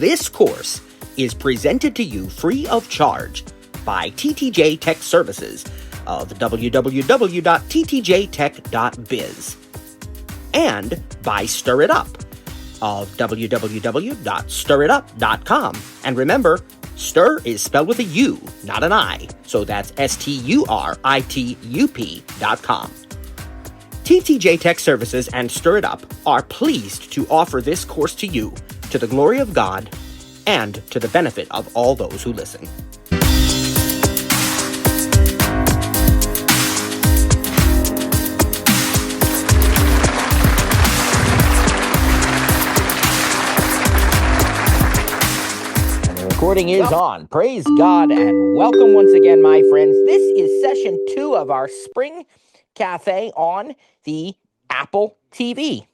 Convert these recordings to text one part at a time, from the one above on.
This course is presented to you free of charge by TTJ Tech Services of www.ttjtech.biz and by Stir It Up of www.stiritup.com. And remember, stir is spelled with a U, not an I, so that's STURITUP.com. TTJ Tech Services and Stir It Up are pleased to offer this course to you to the glory of God and to the benefit of all those who listen. Recording is on. Praise God and welcome once again, my friends. This is session 2 of our Spring Cafe on the Apple TV.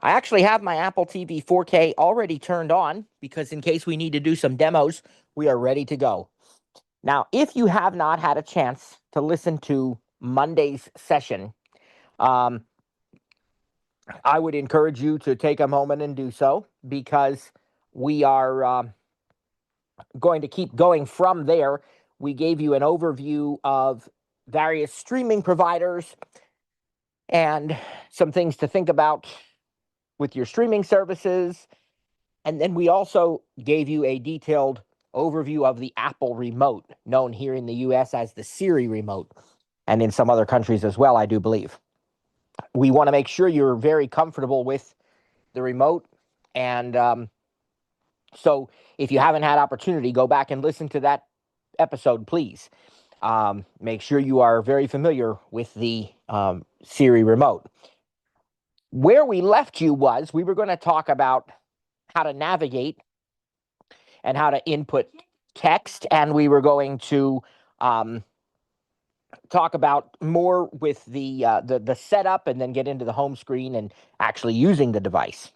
I actually have my Apple TV 4K already turned on because in case we need to do some demos, we are ready to go. Now, if you have not had a chance to listen to Monday's session, I would encourage you to take a moment and do so because we are going to keep going from there. We gave you an overview of various streaming providers and some things to think about with your streaming services. And then we also gave you a detailed overview of the Apple remote, known here in the US as the Siri remote, and in some other countries as well, I do believe. We want to make sure you're very comfortable with the remote. And so if you haven't had opportunity, go back and listen to that episode, please. Make sure you are very familiar with the Siri remote. Where we left you was we were going to talk about how to navigate and how to input text, and we were going to talk about more with the setup and then get into the home screen and actually using the device.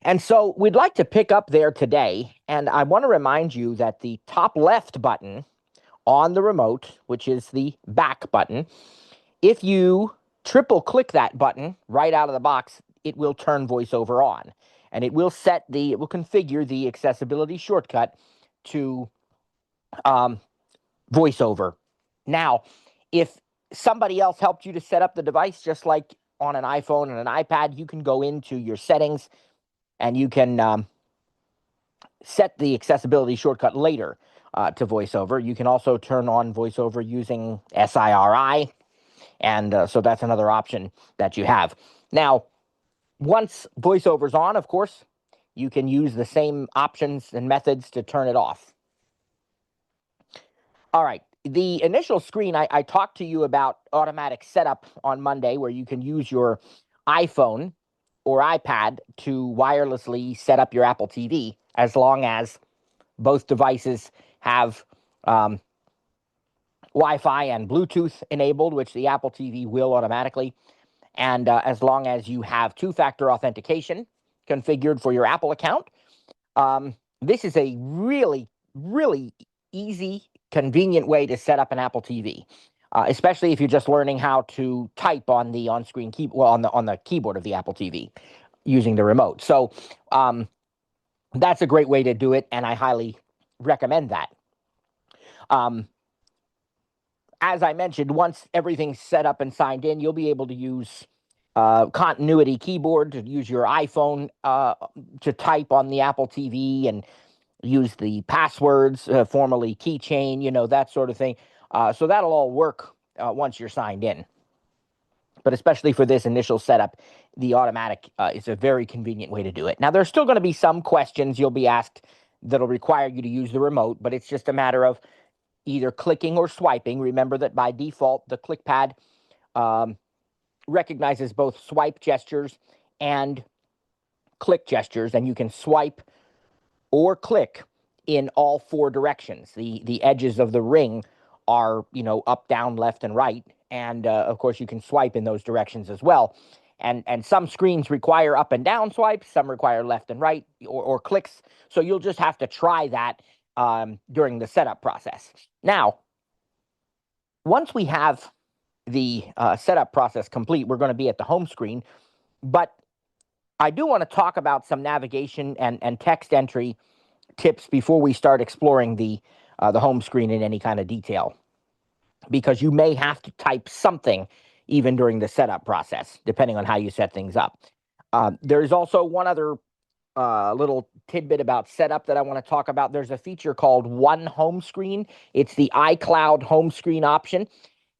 And so we'd like to pick up there today, and I want to remind you that the top left button on the remote, which is the back button, if you triple click that button right out of the box, it will turn VoiceOver on, and it will configure the accessibility shortcut to VoiceOver. Now, if somebody else helped you to set up the device, just like on an iPhone and an iPad, you can go into your settings and you can set the accessibility shortcut later to VoiceOver. You can also turn on VoiceOver using SIRI, and so that's another option that you have. Now, once VoiceOver's on, of course, you can use the same options and methods to turn it off. All right. The initial screen, I talked to you about automatic setup on Monday, where you can use your iPhone or iPad to wirelessly set up your Apple TV as long as both devices have Wi-Fi and Bluetooth enabled, which the Apple TV will automatically, and as long as you have two-factor authentication configured for your Apple account. This is a really, really easy, convenient way to set up an Apple TV, especially if you're just learning how to type on the on-screen on the keyboard of the Apple TV using the remote. So that's a great way to do it, and I highly recommend that. As I mentioned, once everything's set up and signed in, you'll be able to use continuity keyboard, to use your iPhone to type on the Apple TV and use the passwords, formerly keychain, that sort of thing. So that'll all work once you're signed in. But especially for this initial setup, the automatic is a very convenient way to do it. Now, there's still going to be some questions you'll be asked that'll require you to use the remote, but it's just a matter of either clicking or swiping. Remember that by default, the ClickPad recognizes both swipe gestures and click gestures, and you can swipe or click in all four directions. The edges of the ring are, up, down, left, and right. And, of course, you can swipe in those directions as well. And some screens require up and down swipes. Some require left and right or clicks. So you'll just have to try that during the setup process. Now, once we have the setup process complete, we're going to be at the home screen. But I do want to talk about some navigation and text entry tips before we start exploring the home screen in any kind of detail, because you may have to type something even during the setup process, depending on how you set things up. There's also one other little tidbit about setup that I want to talk about. There's a feature called One Home Screen. It's the iCloud home screen option.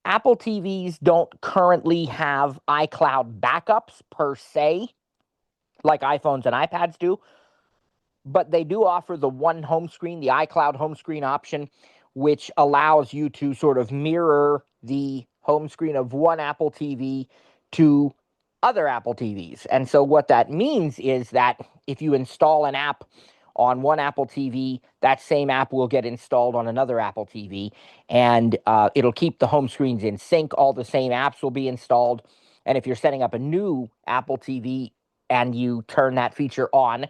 Apple TVs don't currently have iCloud backups per se, like iPhones and iPads do, but they do offer the One Home Screen, the iCloud home screen option, which allows you to sort of mirror the home screen of one Apple TV to other Apple TVs. And so what that means is that if you install an app on one Apple TV, that same app will get installed on another Apple TV, and it'll keep the home screens in sync. All the same apps will be installed. And if you're setting up a new Apple TV and you turn that feature on,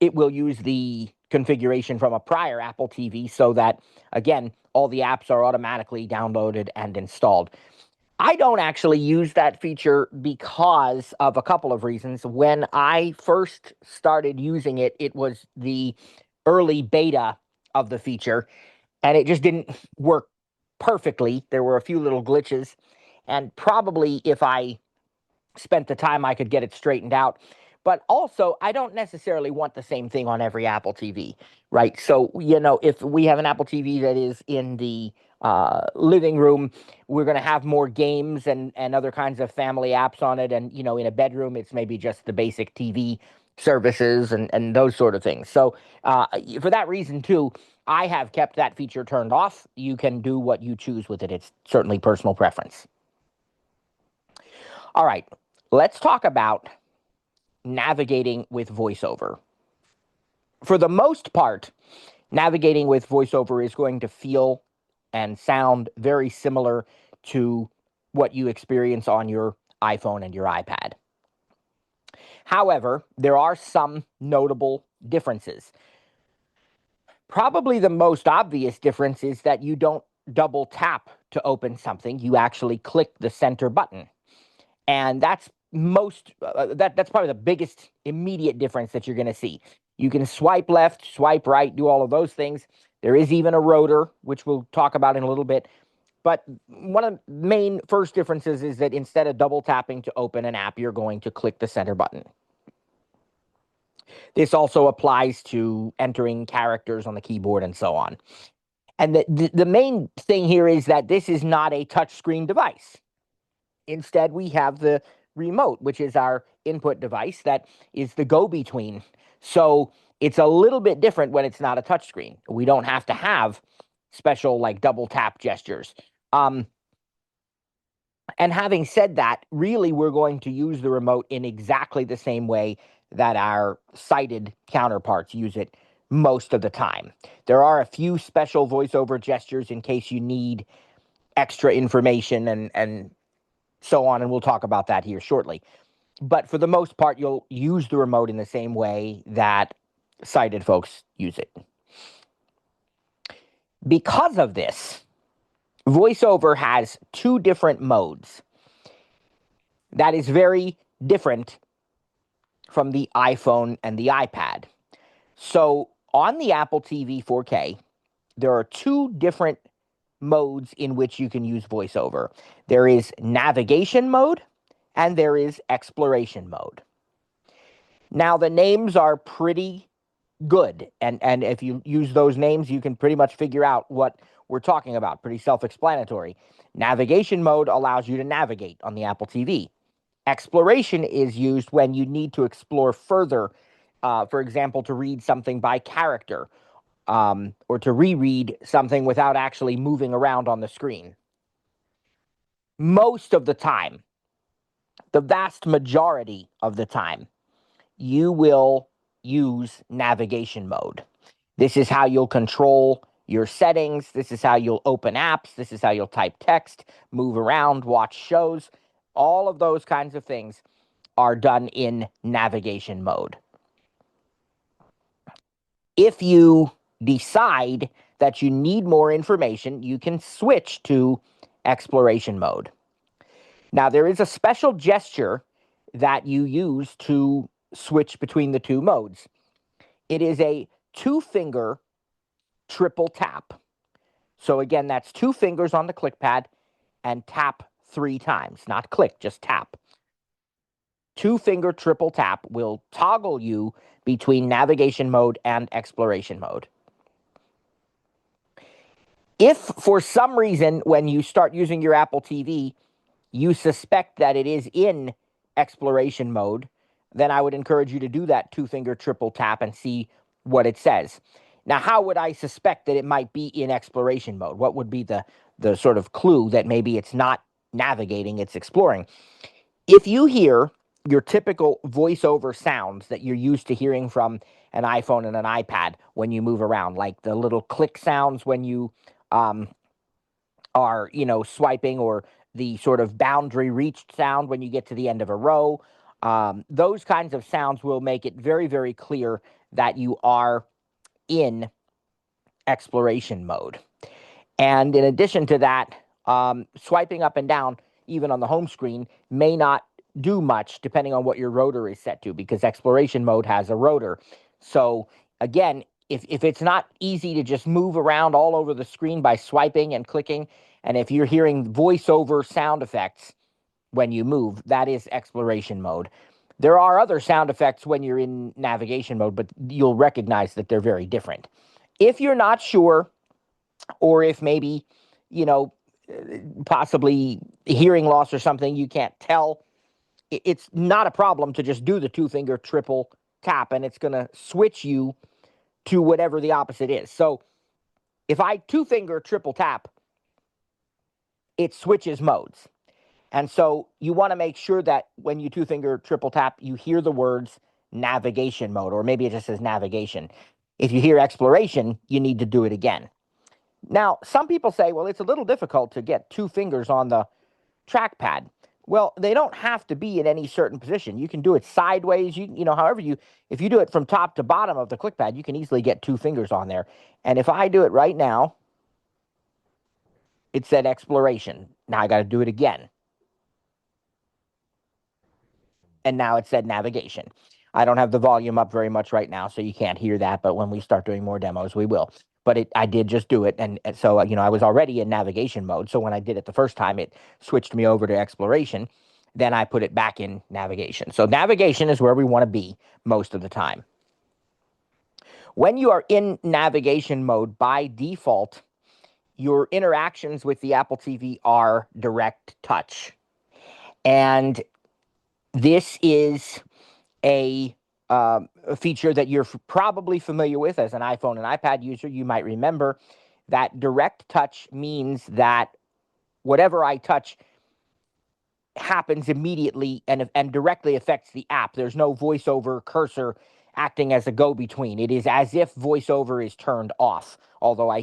it will use the configuration from a prior Apple TV so that, again, all the apps are automatically downloaded and installed. I don't actually use that feature because of a couple of reasons. When I first started using it, it was the early beta of the feature, and it just didn't work perfectly. There were a few little glitches, and probably if I spent the time, I could get it straightened out. But also, I don't necessarily want the same thing on every Apple TV, right? So, if we have an Apple TV that is in the living room, we're going to have more games and other kinds of family apps on it. And, in a bedroom, it's maybe just the basic TV services and those sort of things. So for that reason, too, I have kept that feature turned off. You can do what you choose with it. It's certainly personal preference. All right, let's talk about navigating with VoiceOver. For the most part, navigating with VoiceOver is going to feel and sound very similar to what you experience on your iPhone and your iPad. However, there are some notable differences. Probably the most obvious difference is that you don't double tap to open something. You actually click the center button. And that's that's probably the biggest immediate difference that you're going to see. You can swipe left, swipe right, do all of those things. There is even a rotor, which we'll talk about in a little bit. But one of the main first differences is that instead of double tapping to open an app, you're going to click the center button. This also applies to entering characters on the keyboard and so on. And the main thing here is that this is not a touchscreen device. Instead, we have the remote, which is our input device that is the go-between. So it's a little bit different when it's not a touchscreen. We don't have to have special double tap gestures. And having said that, really we're going to use the remote in exactly the same way that our sighted counterparts use it most of the time. There are a few special VoiceOver gestures in case you need extra information and so on, and we'll talk about that here shortly. But for the most part, you'll use the remote in the same way that sighted folks use it. Because of this, VoiceOver has two different modes. That is very different from the iPhone and the iPad. So on the Apple TV 4K, there are two different modes in which you can use VoiceOver. There is navigation mode and there is exploration mode. Now, the names are pretty good, and if you use those names, you can pretty much figure out what we're talking about. Pretty self-explanatory. Navigation mode allows you to navigate on the Apple TV. Exploration is used when you need to explore further, for example, to read something by character, or to reread something without actually moving around on the screen. Most of the time, the vast majority of the time, you will use navigation mode. This is how you'll control your settings. This is how you'll open apps. This is how you'll type text, move around, watch shows. All of those kinds of things are done in navigation mode. If you decide that you need more information, you can switch to exploration mode. Now, there is a special gesture that you use to switch between the two modes. It is a 2-finger triple tap. So again, that's 2 fingers on the click pad and tap 3 times. Not click, just tap. 2-finger triple tap will toggle you between navigation mode and exploration mode. If for some reason when you start using your Apple TV, you suspect that it is in exploration mode, then I would encourage you to do that 2-finger triple tap and see what it says. Now, how would I suspect that it might be in exploration mode? What would be the sort of clue that maybe it's not navigating, it's exploring? If you hear your typical voiceover sounds that you're used to hearing from an iPhone and an iPad when you move around, like the little click sounds when you are, swiping, or the sort of boundary reached sound when you get to the end of a row, those kinds of sounds will make it very, very clear that you are in exploration mode. And in addition to that, swiping up and down, even on the home screen, may not do much depending on what your rotor is set to, because exploration mode has a rotor. So again, if it's not easy to just move around all over the screen by swiping and clicking, and if you're hearing voiceover sound effects when you move, that is exploration mode. There are other sound effects when you're in navigation mode, but you'll recognize that they're very different. If you're not sure, or if maybe, possibly hearing loss or something, you can't tell, it's not a problem to just do the 2-finger triple tap, and it's going to switch you to whatever the opposite is. So if I 2-finger triple tap, it switches modes. And so you want to make sure that when you 2-finger triple tap, you hear the words navigation mode, or maybe it just says navigation. If you hear exploration, you need to do it again. Now, some people say, well, it's a little difficult to get 2 fingers on the trackpad. Well, they don't have to be in any certain position. You can do it sideways. However if you do it from top to bottom of the clickpad, you can easily get 2 fingers on there. And if I do it right now, it said exploration. Now I got to do it again. And now it said navigation. I don't have the volume up very much right now, so you can't hear that. But when we start doing more demos, we will. But I did just do it. And so, I was already in navigation mode. So when I did it the first time, it switched me over to exploration. Then I put it back in navigation. So navigation is where we want to be most of the time. When you are in navigation mode, by default, your interactions with the Apple TV are direct touch. And this is a feature that you're probably familiar with as an iPhone and iPad user. You might remember that direct touch means that whatever I touch happens immediately and directly affects the app. There's no voiceover cursor acting as a go-between. It is as if voiceover is turned off, although I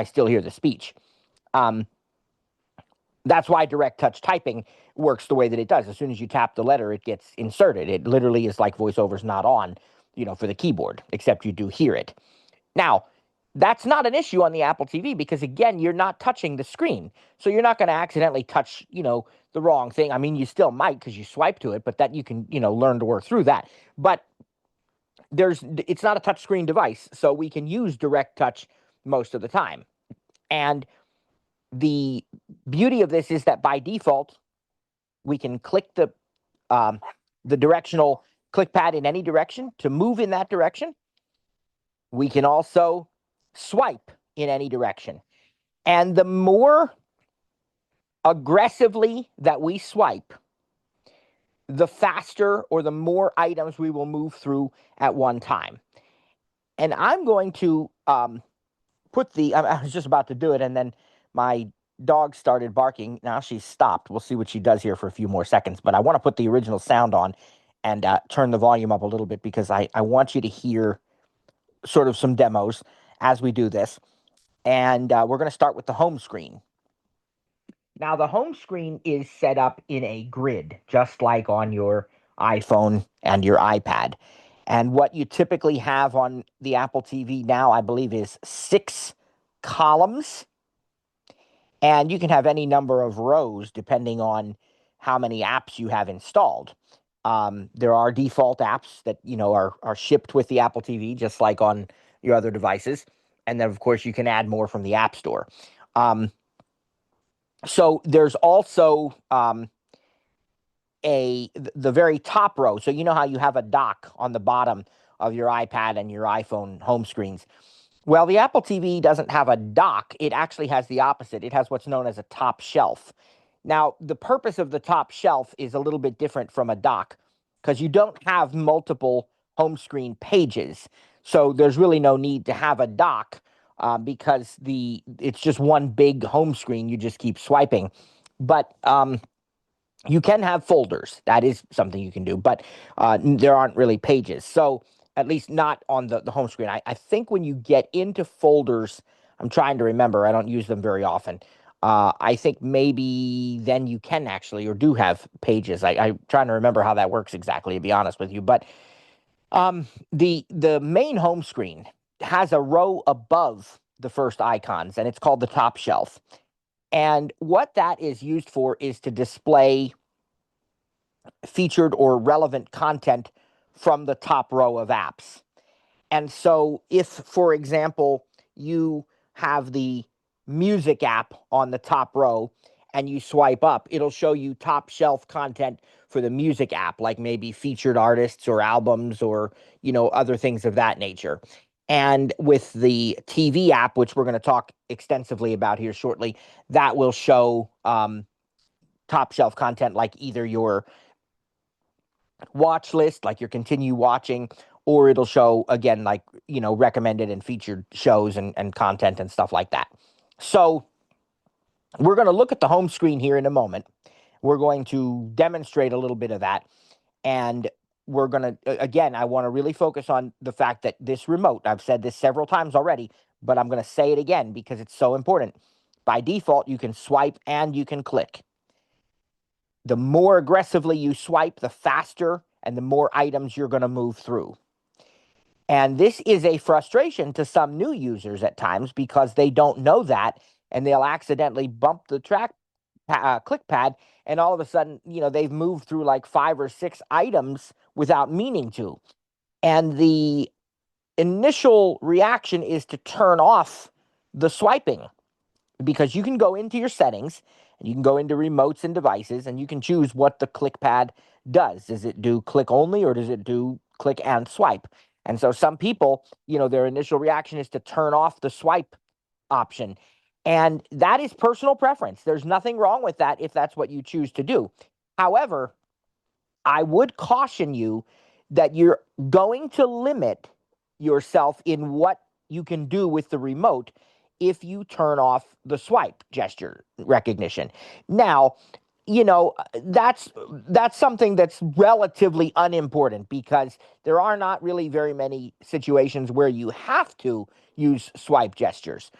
still hear the speech. That's why direct touch typing works the way that it does. As soon as you tap the letter, it gets inserted. It literally is like voiceover's not on, for the keyboard, except you do hear it. Now, that's not an issue on the Apple TV because, again, you're not touching the screen. So you're not going to accidentally touch, the wrong thing. I mean, you still might because you swipe to it, but that you can, learn to work through that. But it's not a touchscreen device, so we can use direct touch most of the time. And the beauty of this is that by default, we can click the directional click pad in any direction to move in that direction. We can also swipe in any direction. And the more aggressively that we swipe, the faster or the more items we will move through at one time. And I'm going to I was just about to do it, and then my dog started barking. Now she's stopped. We'll see what she does here for a few more seconds. But I want to put the original sound on and turn the volume up a little bit because I want you to hear sort of some demos as we do this. And we're going to start with the home screen. Now, the home screen is set up in a grid, just like on your iPhone and your iPad. And what you typically have on the Apple TV now, I believe, is 6 columns. And you can have any number of rows depending on how many apps you have installed. There are default apps that are shipped with the Apple TV, just like on your other devices, and then of course you can add more from the App Store. So there's also the very top row. So you know how you have a dock on the bottom of your iPad and your iPhone home screens. Well, the Apple TV doesn't have a dock. It actually has the opposite. It has what's known as a top shelf. Now, the purpose of the top shelf is a little bit different from a dock because you don't have multiple home screen pages. So there's really no need to have a dock because it's just one big home screen. You just keep swiping. But you can have folders. That is something you can do, but there aren't really pages. So at least not on the home screen. I think when you get into folders, I'm trying to remember. I don't use them very often. I think maybe then you can actually or do have pages. I'm trying to remember how that works exactly, to be honest with you. But the main home screen has a row above the first icons, and it's called the top shelf. And what that is used for is to display featured or relevant content from the top row of apps. And so if, for example, you have the music app on the top row and you swipe up, it'll show you top shelf content for the music app, like maybe featured artists or albums or, other things of that nature. And with the TV app, which we're going to talk extensively about here shortly, that will show top shelf content like either your watch list, like your continue watching, or it'll show again, like, recommended and featured shows and content and stuff like that. So we're going to look at the home screen here in a moment. We're going to demonstrate a little bit of that. And we're going to, again, I want to really focus on the fact that this remote, I've said this several times already, but I'm going to say it again because it's so important. By default, you can swipe and you can click. The more aggressively you swipe, the faster and the more items you're going to move through. And this is a frustration to some new users at times because they don't know that, and they'll accidentally bump the click pad, and all of a sudden, they've moved through like 5 or 6 items without meaning to. And the initial reaction is to turn off the swiping, because you can go into your settings and you can go into remotes and devices and you can choose what the click pad does. Does it do click only or does it do click and swipe? And so some people, their initial reaction is to turn off the swipe option. And that is personal preference. There's nothing wrong with that if that's what you choose to do. However, I would caution you that you're going to limit yourself in what you can do with the remote if you turn off the swipe gesture recognition. Now, that's something that's relatively unimportant because there are not really very many situations where you have to use swipe gestures.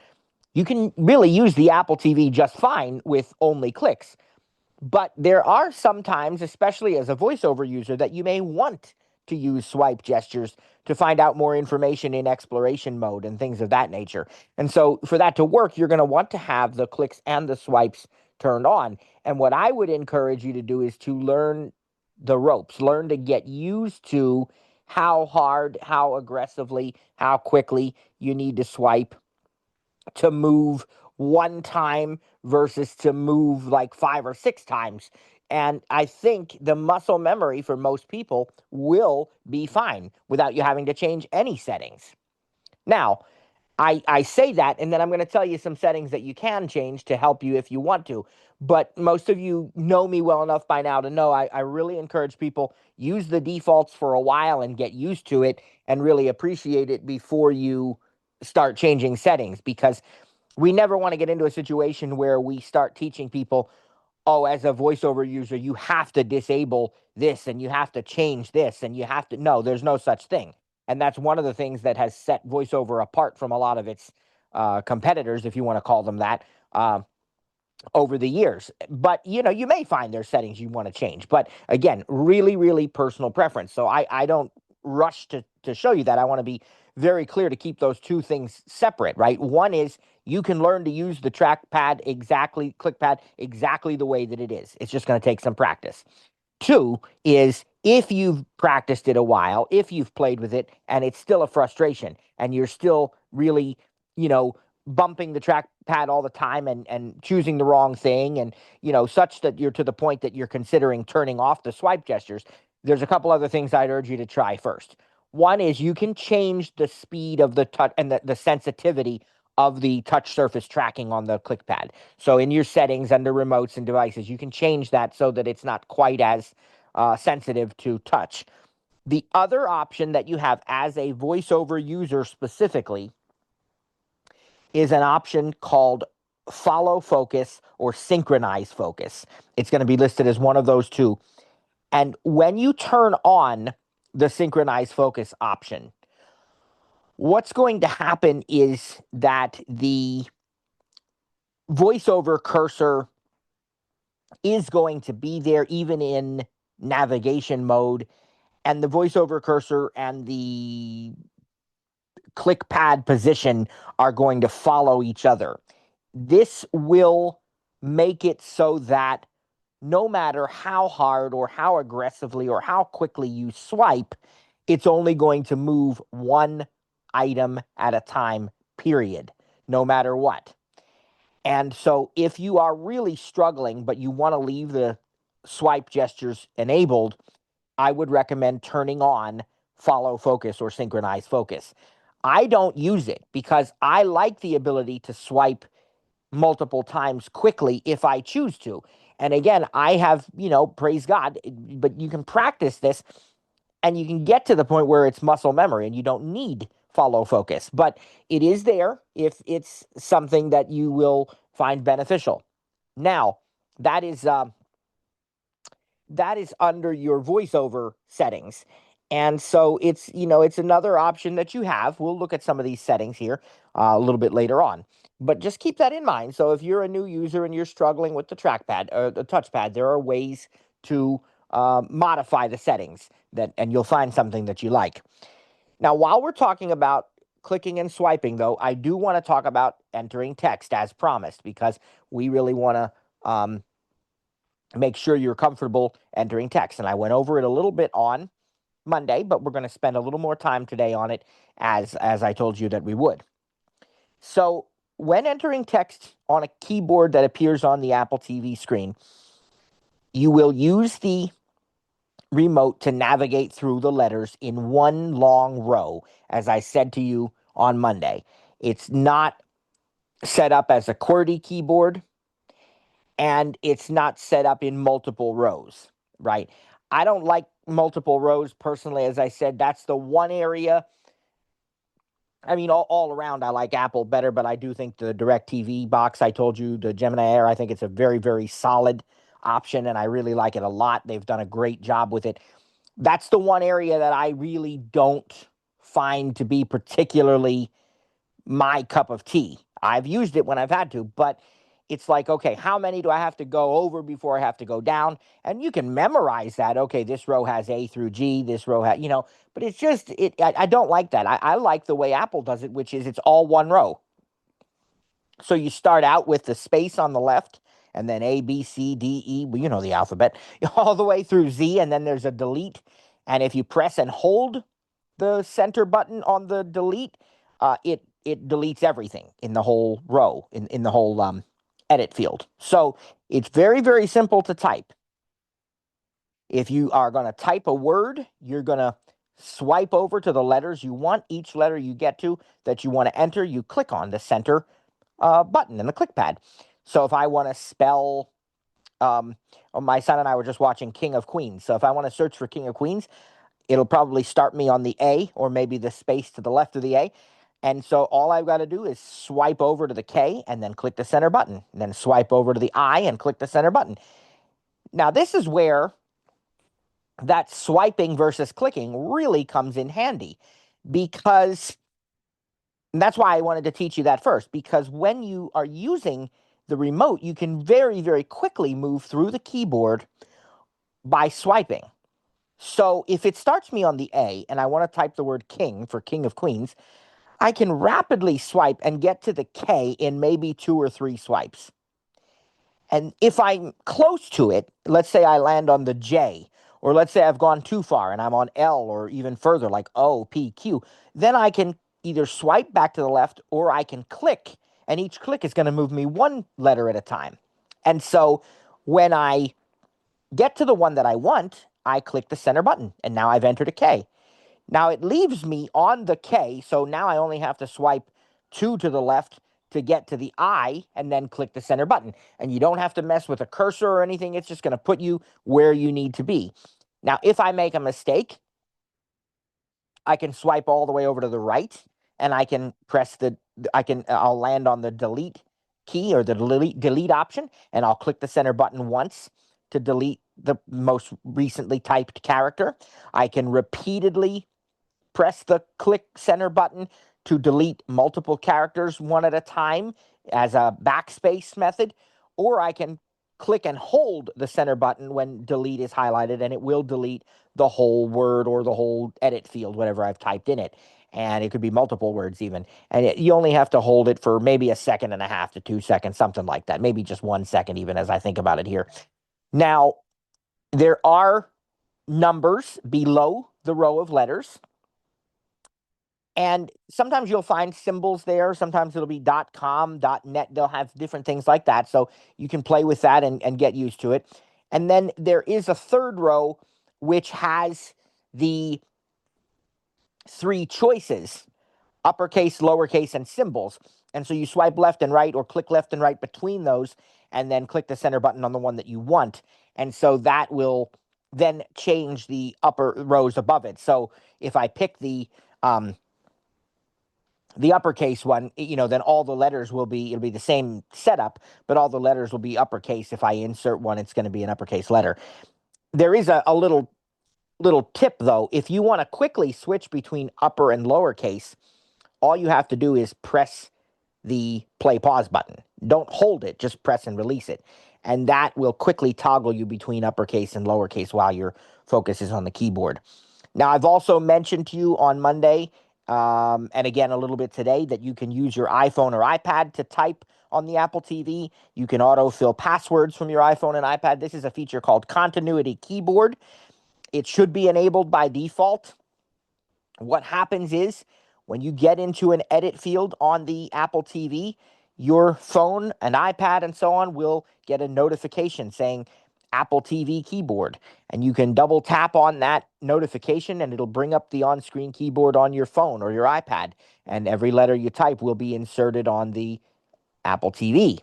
You can really use the Apple TV just fine with only clicks. But there are some times, especially as a voiceover user, that you may want to use swipe gestures to find out more information in exploration mode and things of that nature. And so for that to work, you're going to want to have the clicks and the swipes turned on. And what I would encourage you to do is to learn the ropes, learn to get used to how hard, how aggressively, how quickly you need to swipe to move one time versus to move like 5 or 6 times. And I think the muscle memory for most people will be fine without you having to change any settings. Now, I say that, and then I'm going to tell you some settings that you can change to help you if you want to. But most of you know me well enough by now to know I really encourage people use the defaults for a while and get used to it and really appreciate it before you start changing settings, because we never want to get into a situation where we start teaching people, oh, as a voiceover user, you have to disable this and you have to change this and you have to. No, there's no such thing. And that's one of the things that has set voiceover apart from a lot of its competitors, if you want to call them that, over the years. But, you may find there's settings you want to change. But again, really, really personal preference. So I don't rush to show you that. I want to be very clear to keep those two things separate, right? One is you can learn to use the trackpad clickpad exactly the way that it is. It's just going to take some practice. 2 is If you've practiced it a while, if you've played with it and it's still a frustration and you're still really, bumping the trackpad all the time and choosing the wrong thing and, such that you're to the point that you're considering turning off the swipe gestures, there's a couple other things I'd urge you to try first. One is you can change the speed of the touch and the sensitivity of the touch surface tracking on the ClickPad. So in your settings under remotes and devices, you can change that so that it's not quite as sensitive to touch. The other option that you have as a voiceover user specifically is an option called follow focus or synchronize focus. It's going to be listed as one of those two. And when you turn on the synchronize focus option, what's going to happen is that the voiceover cursor is going to be there even in navigation mode, and the voiceover cursor and the ClickPad position are going to follow each other. This will make it so that no matter how hard or how aggressively or how quickly you swipe, it's only going to move one item at a time, period, no matter what. And so if you are really struggling, but you want to leave the swipe gestures enabled, I would recommend turning on follow focus or synchronize focus. I don't use it because I like the ability to swipe multiple times quickly if I choose to. And again, I have, praise God, but you can practice this and you can get to the point where it's muscle memory and you don't need follow focus. But it is there if it's something that you will find beneficial. Now, that is under your voiceover settings. And so it's another option that you have. We'll look at some of these settings here a little bit later on. But just keep that in mind. So if you're a new user and you're struggling with the trackpad or the touchpad, there are ways to modify the settings and you'll find something that you like. Now, while we're talking about clicking and swiping, though, I do want to talk about entering text as promised because we really want to make sure you're comfortable entering text. And I went over it a little bit on Monday, but we're going to spend a little more time today on it as I told you that we would. So when entering text on a keyboard that appears on the Apple TV screen, you will use the remote to navigate through the letters in one long row, as I said to you on Monday. It's not set up as a QWERTY keyboard, and it's not set up in multiple rows, right? I don't like multiple rows personally. As I said, that's the one area. I mean, all around, I like Apple better, but I do think the DirecTV box, I told you, the Gemini Air, I think it's a very, very solid option, and I really like it a lot. They've done a great job with it. That's the one area that I really don't find to be particularly my cup of tea. I've used it when I've had to, but it's like, okay, how many do I have to go over before I have to go down? And you can memorize that. Okay, this row has A through G, this row has, but it's just, I don't like that. I like the way Apple does it, which is it's all one row. So you start out with the space on the left, and then A, B, C, D, E, well, you know the alphabet, all the way through Z, and then there's a delete. And if you press and hold the center button on the delete, it deletes everything in the whole row, in the whole edit field. So it's very, very simple to type. If you are going to type a word, you're going to swipe over to the letters you want. Each letter you get to that you want to enter, you click on the center button in the ClickPad. So if I want to spell, my son and I were just watching King of Queens. So if I want to search for King of Queens, it'll probably start me on the A or maybe the space to the left of the A. And so all I've got to do is swipe over to the K and then click the center button. And then swipe over to the I and click the center button. Now, this is where that swiping versus clicking really comes in handy because that's why I wanted to teach you that first, because when you are using the remote, you can very, very quickly move through the keyboard by swiping. So if it starts me on the A and I want to type the word king for King of Queens, I can rapidly swipe and get to the K in maybe 2 or 3 swipes. And if I'm close to it, let's say I land on the J, or let's say I've gone too far and I'm on L or even further, like O, P, Q, then I can either swipe back to the left or I can click, and each click is going to move me one letter at a time. And so when I get to the one that I want, I click the center button, and now I've entered a K. Now it leaves me on the K, so now I only have to swipe 2 to the left to get to the I and then click the center button. And you don't have to mess with a cursor or anything. It's just going to put you where you need to be. Now, if I make a mistake, I can swipe all the way over to the right and I can press I'll land on the delete key or the delete option, and I'll click the center button once to delete the most recently typed character. I can repeatedly press the click center button to delete multiple characters one at a time as a backspace method, or I can click and hold the center button when delete is highlighted, and it will delete the whole word or the whole edit field, whatever I've typed in it. And it could be multiple words even. And you only have to hold it for maybe 1.5 to 2 seconds, something like that. Maybe just 1 second even as I think about it here. Now, there are numbers below the row of letters. And sometimes you'll find symbols there. Sometimes it'll be .com, .net. They'll have different things like that. So you can play with that and get used to it. And then there is a third row, which has the 3 choices: uppercase, lowercase, and symbols. And so you swipe left and right or click left and right between those and then click the center button on the one that you want. And so that will then change the upper rows above it. So if I pick the uppercase one, then all the letters it'll be the same setup, but all the letters will be uppercase. If I insert one, it's going to be an uppercase letter. There is a little tip, though. If you want to quickly switch between upper and lowercase, all you have to do is press the play pause button. Don't hold it, just press and release it. And that will quickly toggle you between uppercase and lowercase while your focus is on the keyboard. Now, I've also mentioned to you on Monday, and again a little bit today, that you can use your iPhone or iPad to type on the Apple TV. You can autofill passwords from your iPhone and iPad. This is a feature called Continuity Keyboard. It should be enabled by default. What happens is when you get into an edit field on the Apple TV, your phone, an iPad, and so on will get a notification saying Apple TV keyboard. And you can double tap on that notification and it'll bring up the on-screen keyboard on your phone or your iPad. And every letter you type will be inserted on the Apple TV.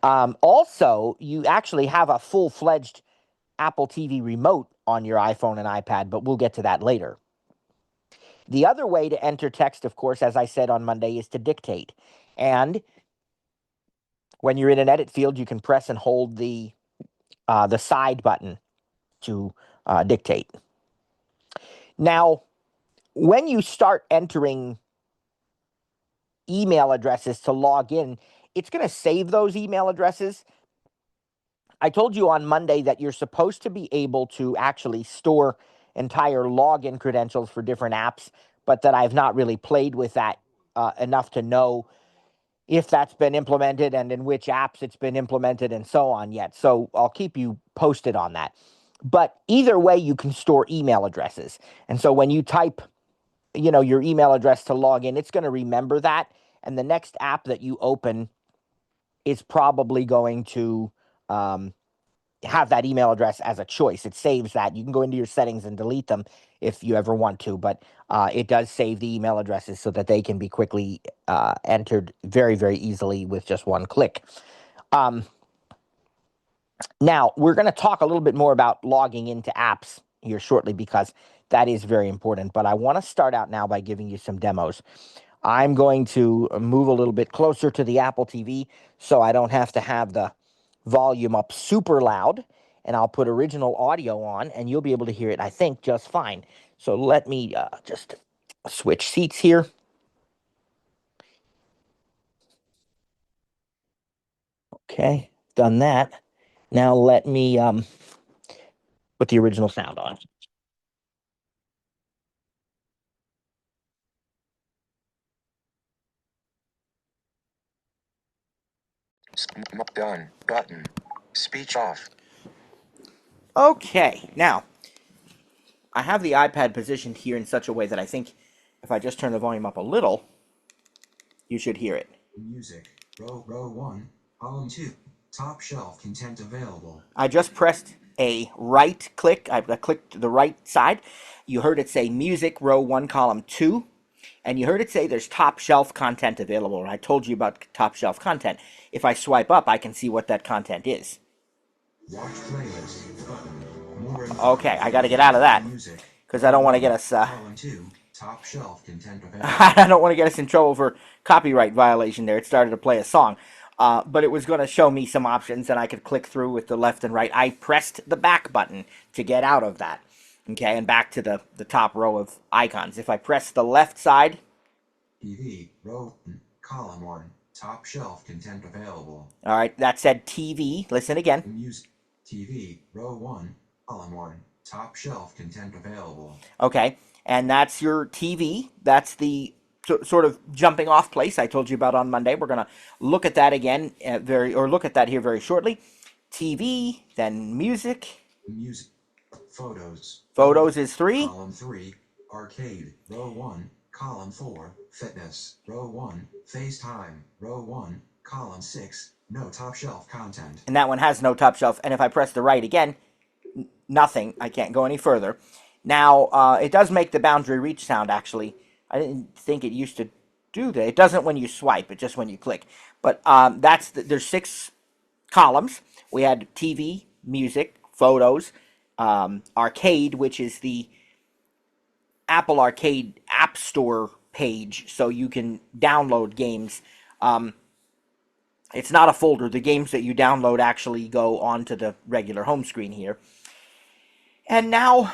Also, you actually have a full-fledged Apple TV remote on your iPhone and iPad, but we'll get to that later. The other way to enter text, of course, as I said on Monday, is to dictate. And when you're in an edit field, you can press and hold the side button to dictate. Now, when you start entering email addresses to log in, it's going to save those email addresses. I told you on Monday that you're supposed to be able to actually store entire login credentials for different apps, but that I've not really played with that enough to know if that's been implemented and in which apps it's been implemented and so on yet. So I'll keep you posted on that. But either way, you can store email addresses. And so when you type, your email address to log in, it's going to remember that. And the next app that you open is probably going to have that email address as a choice. It saves that. You can go into your settings and delete them if you ever want to, but it does save the email addresses so that they can be quickly entered very, very easily with just one click. Now, we're going to talk a little bit more about logging into apps here shortly because that is very important, but I want to start out now by giving you some demos. I'm going to move a little bit closer to the Apple TV so I don't have to have the volume up super loud, and I'll put original audio on and you'll be able to hear it, I think, just fine. So let me just switch seats here. Okay, done that. Now let me put the original sound on. Done. Button. Speech off. Okay, now I have the iPad positioned here in such a way that I think if I just turn the volume up a little, you should hear it. Music, row 1, column 2, top shelf content available. I just pressed a right click. I clicked the right side. You heard it say music, row 1, column 2. And you heard it say there's top shelf content available. And I told you about top shelf content. If I swipe up, I can see what that content is. Watch playlist button. More info. Okay, I got to get out of that because I don't want to get us. Column 2, top shelf content available. I don't want to get us in trouble for copyright violation there. It started to play a song. But it was going to show me some options, and I could click through with the left and right. I pressed the back button to get out of that. Okay, and back to the top row of icons. If I press the left side... TV, row, column 1, top shelf content available. All right, that said TV. Listen again. Music, TV, row 1, column 1, top shelf content available. Okay, and that's your TV. That's the sort of jumping off place I told you about on Monday. We're going to look at that again look at that here very shortly. TV, then music. Music, photos. Photos is 3. Column 3, arcade, row 1, column 4, fitness, row 1, FaceTime, row 1, column 6, no top shelf content. And that one has no top shelf. And if I press the right again, nothing. I can't go any further. Now, it does make the boundary reach sound, actually. I didn't think it used to do that. It doesn't when you swipe, it just when you click. But there's 6 columns. We had TV, music, photos, arcade, which is the Apple Arcade App Store page, so you can download games. It's not a folder. The games that you download actually go onto the regular home screen here. And now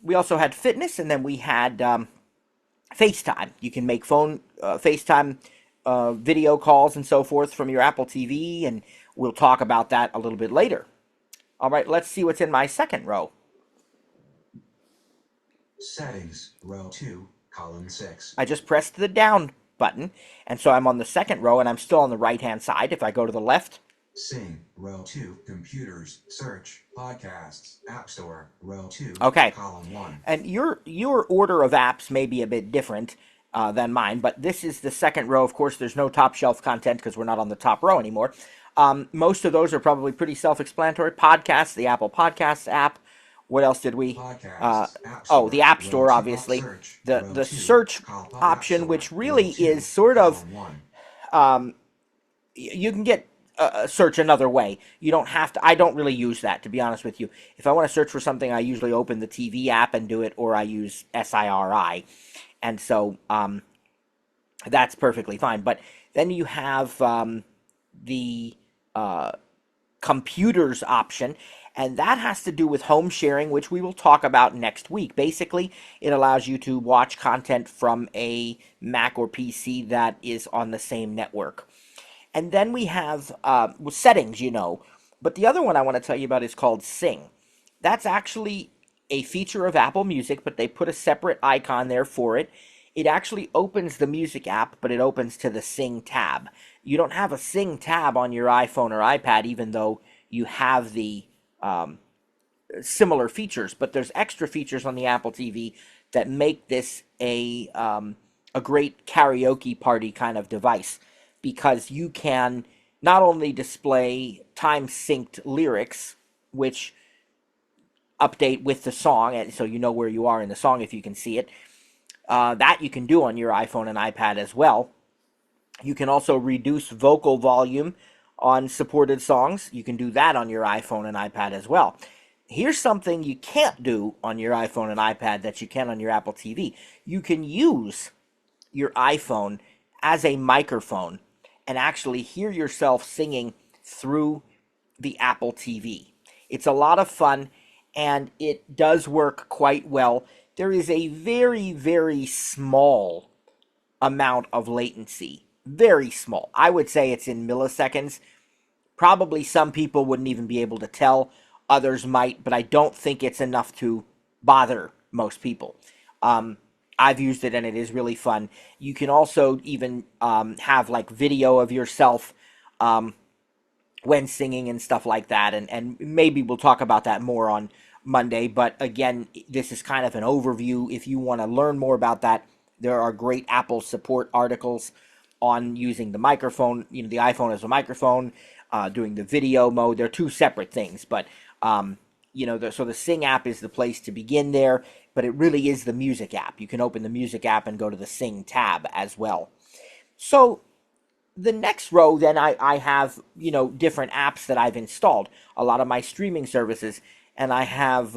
we also had fitness, and then we had FaceTime. You can make FaceTime video calls and so forth from your Apple TV, and we'll talk about that a little bit later. All right, let's see what's in my second row. Settings, row 2, column 6. I just pressed the down button, and so I'm on the second row, and I'm still on the right-hand side. If I go to the left... Sing, row 2, computers, search, podcasts, App Store, row 2, okay. Column 1. And your order of apps may be a bit different than mine, but this is the second row. Of course, there's no top shelf content because we're not on the top row anymore. Most of those are probably pretty self-explanatory. Podcasts, the Apple Podcasts app. What else did we... the App Store, obviously. The search option, which really is sort of... you can get search another way. You don't have to... I don't really use that, to be honest with you. If I want to search for something, I usually open the TV app and do it, or I use SIRI. And so that's perfectly fine. But then you have the computers option, and that has to do with home sharing, which we will talk about next week. Basically, it allows you to watch content from a Mac or PC that is on the same network. And then we have settings, you know. But the other one I want to tell you about is called Sing. That's actually a feature of Apple Music, but they put a separate icon there for it. It actually opens the Music app, but it opens to the Sing tab. You don't have a Sing tab on your iPhone or iPad, even though you have the similar features. But there's extra features on the Apple TV that make this a great karaoke party kind of device, because you can not only display time-synced lyrics, which update with the song, and so you know where you are in the song if you can see it. That you can do on your iPhone and iPad as well. You can also reduce vocal volume on supported songs. You can do that on your iPhone and iPad as well. Here's something you can't do on your iPhone and iPad that you can on your Apple TV. You can use your iPhone as a microphone and actually hear yourself singing through the Apple TV. It's a lot of fun, and it does work quite well. There is a very, very small amount of latency. Very small. I would say it's in milliseconds. Probably some people wouldn't even be able to tell. Others might, but I don't think it's enough to bother most people. I've used it, and it is really fun. You can also even have like video of yourself when singing and stuff like that. And maybe we'll talk about that more on Monday. But again, this is kind of an overview. If you want to learn more about that, there are great Apple support articles on using the microphone, the iPhone as a microphone, doing the video mode. They're two separate things, but so the Sing app is the place to begin there, but it really is the music app. You can open the music app and go to the Sing tab as well. So the next row, then I have, different apps that I've installed, a lot of my streaming services, and I have,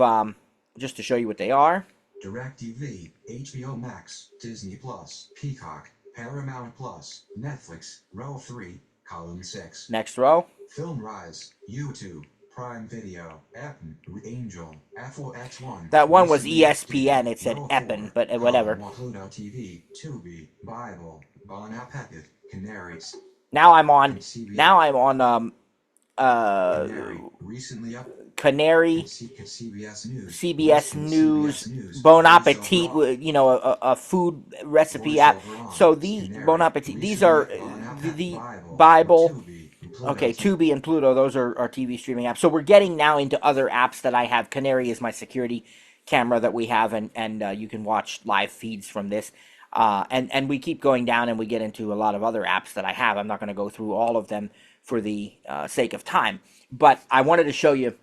just to show you what they are. DirecTV, HBO Max, Disney Plus, Peacock, Paramount Plus, Netflix, row 3, column 6. Next row. FilmRise, YouTube, Prime Video, Epn, Angel, FOX1. That one was ESPN. It said Epn, but whatever. Pluto TV, Tubi, Bible, Bon Appetit, Canaries. Now I'm on Canary, recently up. Canary, CBS News, Bon Appetit, a food recipe app. So the Bon Appetit, these are the Bible. Okay, Tubi and Pluto, those are TV streaming apps. So we're getting now into other apps that I have. Canary is my security camera that we have, and you can watch live feeds from this. And we keep going down, and we get into a lot of other apps that I have. I'm not going to go through all of them for the sake of time. But I wanted to show you,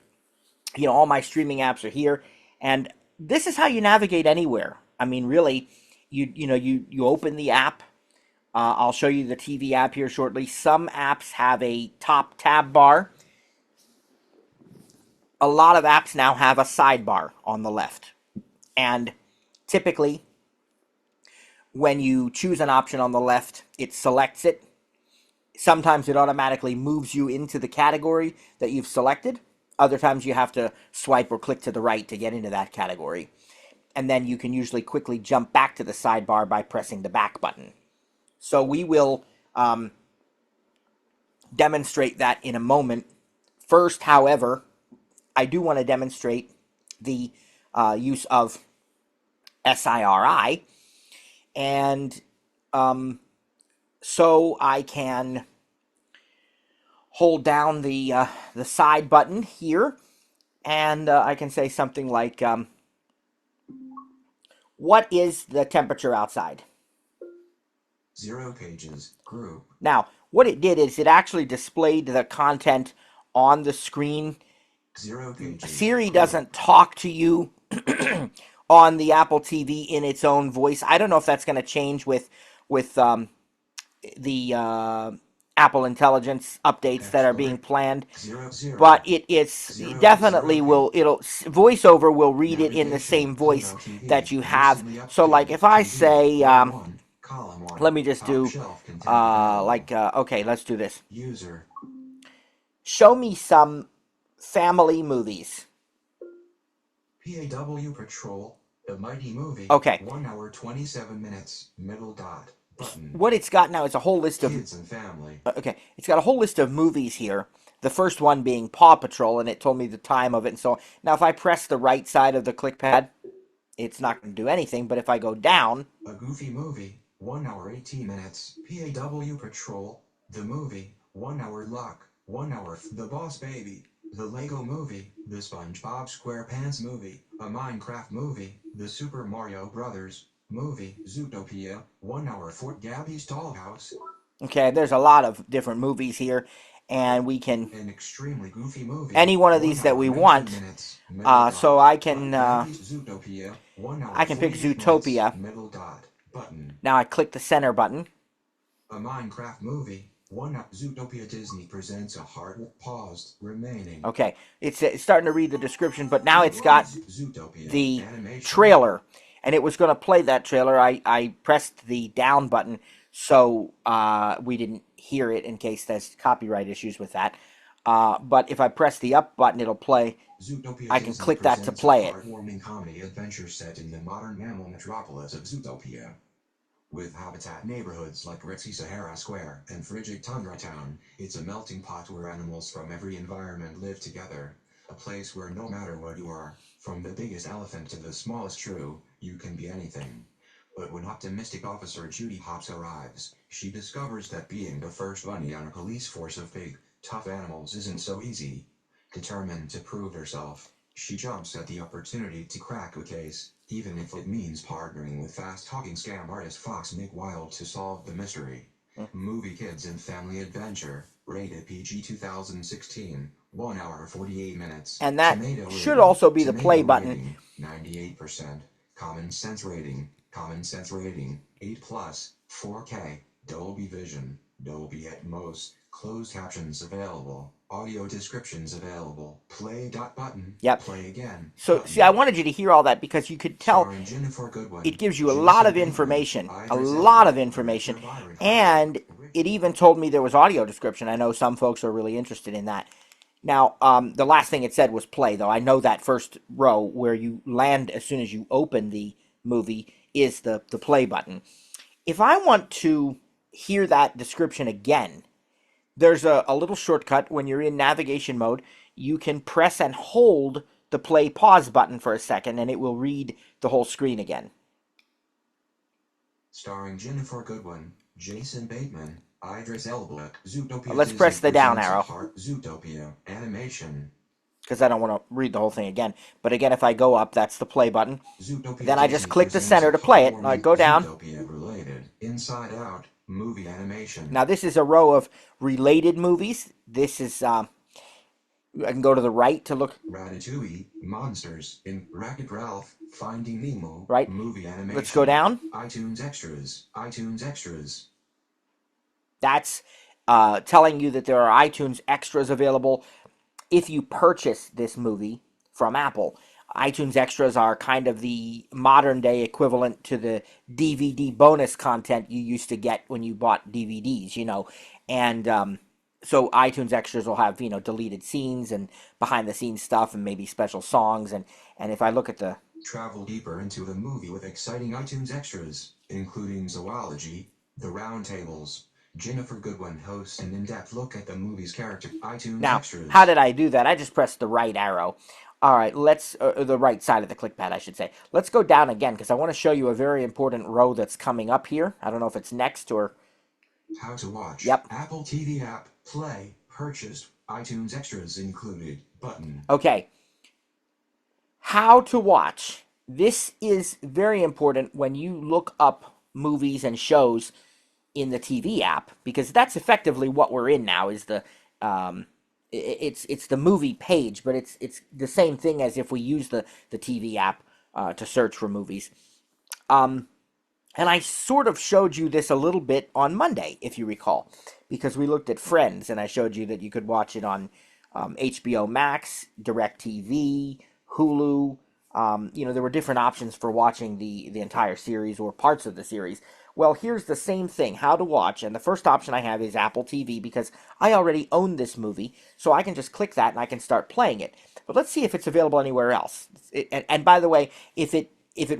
all my streaming apps are here. And this is how you navigate anywhere. I mean, really, you open the app. I'll show you the TV app here shortly. Some apps have a top tab bar. A lot of apps now have a sidebar on the left. And typically, when you choose an option on the left, it selects it. Sometimes it automatically moves you into the category that you've selected. Other times you have to swipe or click to the right to get into that category. And then you can usually quickly jump back to the sidebar by pressing the back button. So we will demonstrate that in a moment. First, however, I do want to demonstrate the use of SIRI. And so I can hold down the side button here, and I can say something like, what is the temperature outside? 0 pages, group. Now, what it did is it actually displayed the content on the screen. 0 pages. Siri doesn't talk to you on the Apple TV in its own voice. I don't know if that's going to change with the Apple Intelligence updates that are being planned. 0. But it definitely will. VoiceOver will read it in the same voice that you have. So, like, if I say, let me just do, okay, let's do this. User. Show me some family movies. PAW Patrol, The Mighty Movie. Okay. 1 hour 27 minutes. Middle dot. Button. What it's got now is a whole list of Kids and Family. Okay, it's got a whole list of movies here. The first one being Paw Patrol, and it told me the time of it and so on. Now, if I press the right side of the click pad, it's not going to do anything. But if I go down, A Goofy Movie. 1 hour 18 minutes. PAW Patrol, The Movie. 1 hour Luck. 1 hour The Boss Baby. The Lego Movie. The SpongeBob SquarePants Movie. A Minecraft Movie. The Super Mario Brothers Movie. Zootopia. 1 hour Fort Gabby's Dollhouse. okay, there's a lot of different movies here, and we can An extremely goofy movie. any one of these that we want. So I can Zootopia. 1 hour I can pick 48 Zootopia. minutes. Middle dot. Button. Now I click the center button. A Minecraft Movie. 1 hour. Zootopia. Disney presents a heart paused remaining. Okay, it's starting to read the description, but now it's got Zootopia. the Animation. trailer, and it was going to play that trailer. I pressed the down button, so we didn't hear it in case there's copyright issues with that. But if I press the up button, it'll play. Zootopia. I can Disney click that to presents play a it. heartwarming comedy adventure set in the modern mammal metropolis of Zootopia. With habitat neighborhoods like Ritzy Sahara Square and frigid Tundra Town, it's a melting pot where animals from every environment live together. A place where no matter what you are, from the biggest elephant to the smallest shrew, you can be anything. But when optimistic Officer Judy Hopps arrives, she discovers that being the first bunny on a police force of big, Tough Animals isn't so easy. Determined to prove herself, she jumps at the opportunity to crack the case, even if it means partnering with fast-talking scam artist Fox McWild to solve the mystery. Movie Kids and Family Adventure, rated PG 2016, 1 hour 48 minutes. And that Tomato should rating, also be the play tomato button. rating, 98%. Common Sense rating, 8 plus, 4K, Dolby Vision, Dolby Atmos, closed captions available, audio descriptions available, play button, Yep. play again. So, button. see, I wanted you to hear all that because you could tell Starring Jennifer Goodwin, it gives you a Jason lot of Bateman, information, a Idris lot Elba, of information, director Byron and Conrad, it even told me there was audio description. I know some folks are really interested in that. Now, the last thing it said was play, though. I know that first row where you land as soon as you open the movie is the play button. If I want to hear that description again, there's a little shortcut when you're in navigation mode. You can press and hold the play pause button for a second, and it will read the whole screen again. Starring Jennifer Goodwin, Jason Bateman, Idris Elba, Zootopia. Let's press the down arrow. Zootopia animation. Because I don't want to read the whole thing again. But again, if I go up, that's the play button. Zootopia Then I just Disney click the presents center a to play it. heartwarming I go down. Zootopia related Inside Out movie animation. Now this is a row of related movies. This is I can go to the right to look. Ratatouille, Monsters in Wreck-It Ralph, Finding Nemo, Right. movie animation. Let's go down. iTunes extras. That's telling you that there are iTunes extras available if you purchase this movie from Apple. iTunes extras are kind of the modern day equivalent to the DVD bonus content you used to get when you bought DVDs, and so iTunes extras will have, deleted scenes and behind the scenes stuff and maybe special songs. And if I look at the, Travel deeper into the movie with exciting iTunes extras, including Zoology, The Roundtables. Jennifer Goodwin hosts an in-depth look at the movie's character. iTunes now, extras. how did I do that? I just pressed the right arrow. All right, let's, the right side of the ClickPad, I should say. Let's go down again because I want to show you a very important row that's coming up here. I don't know if it's next or... How to watch. Yep. Apple TV app, play, purchased, iTunes extras included, button. Okay. How to watch. This is very important when you look up movies and shows in the TV app, because that's effectively what we're in now. Is the it's the movie page, but it's the same thing as if we use the TV app to search for movies. And I sort of showed you this a little bit on Monday, if you recall, because we looked at Friends, and I showed you that you could watch it on HBO Max, DirecTV, Hulu. There were different options for watching the entire series or parts of the series. Well, here's the same thing, how to watch, and the first option I have is Apple TV because I already own this movie, so I can just click that and I can start playing it. But let's see if it's available anywhere else. And by the way, if it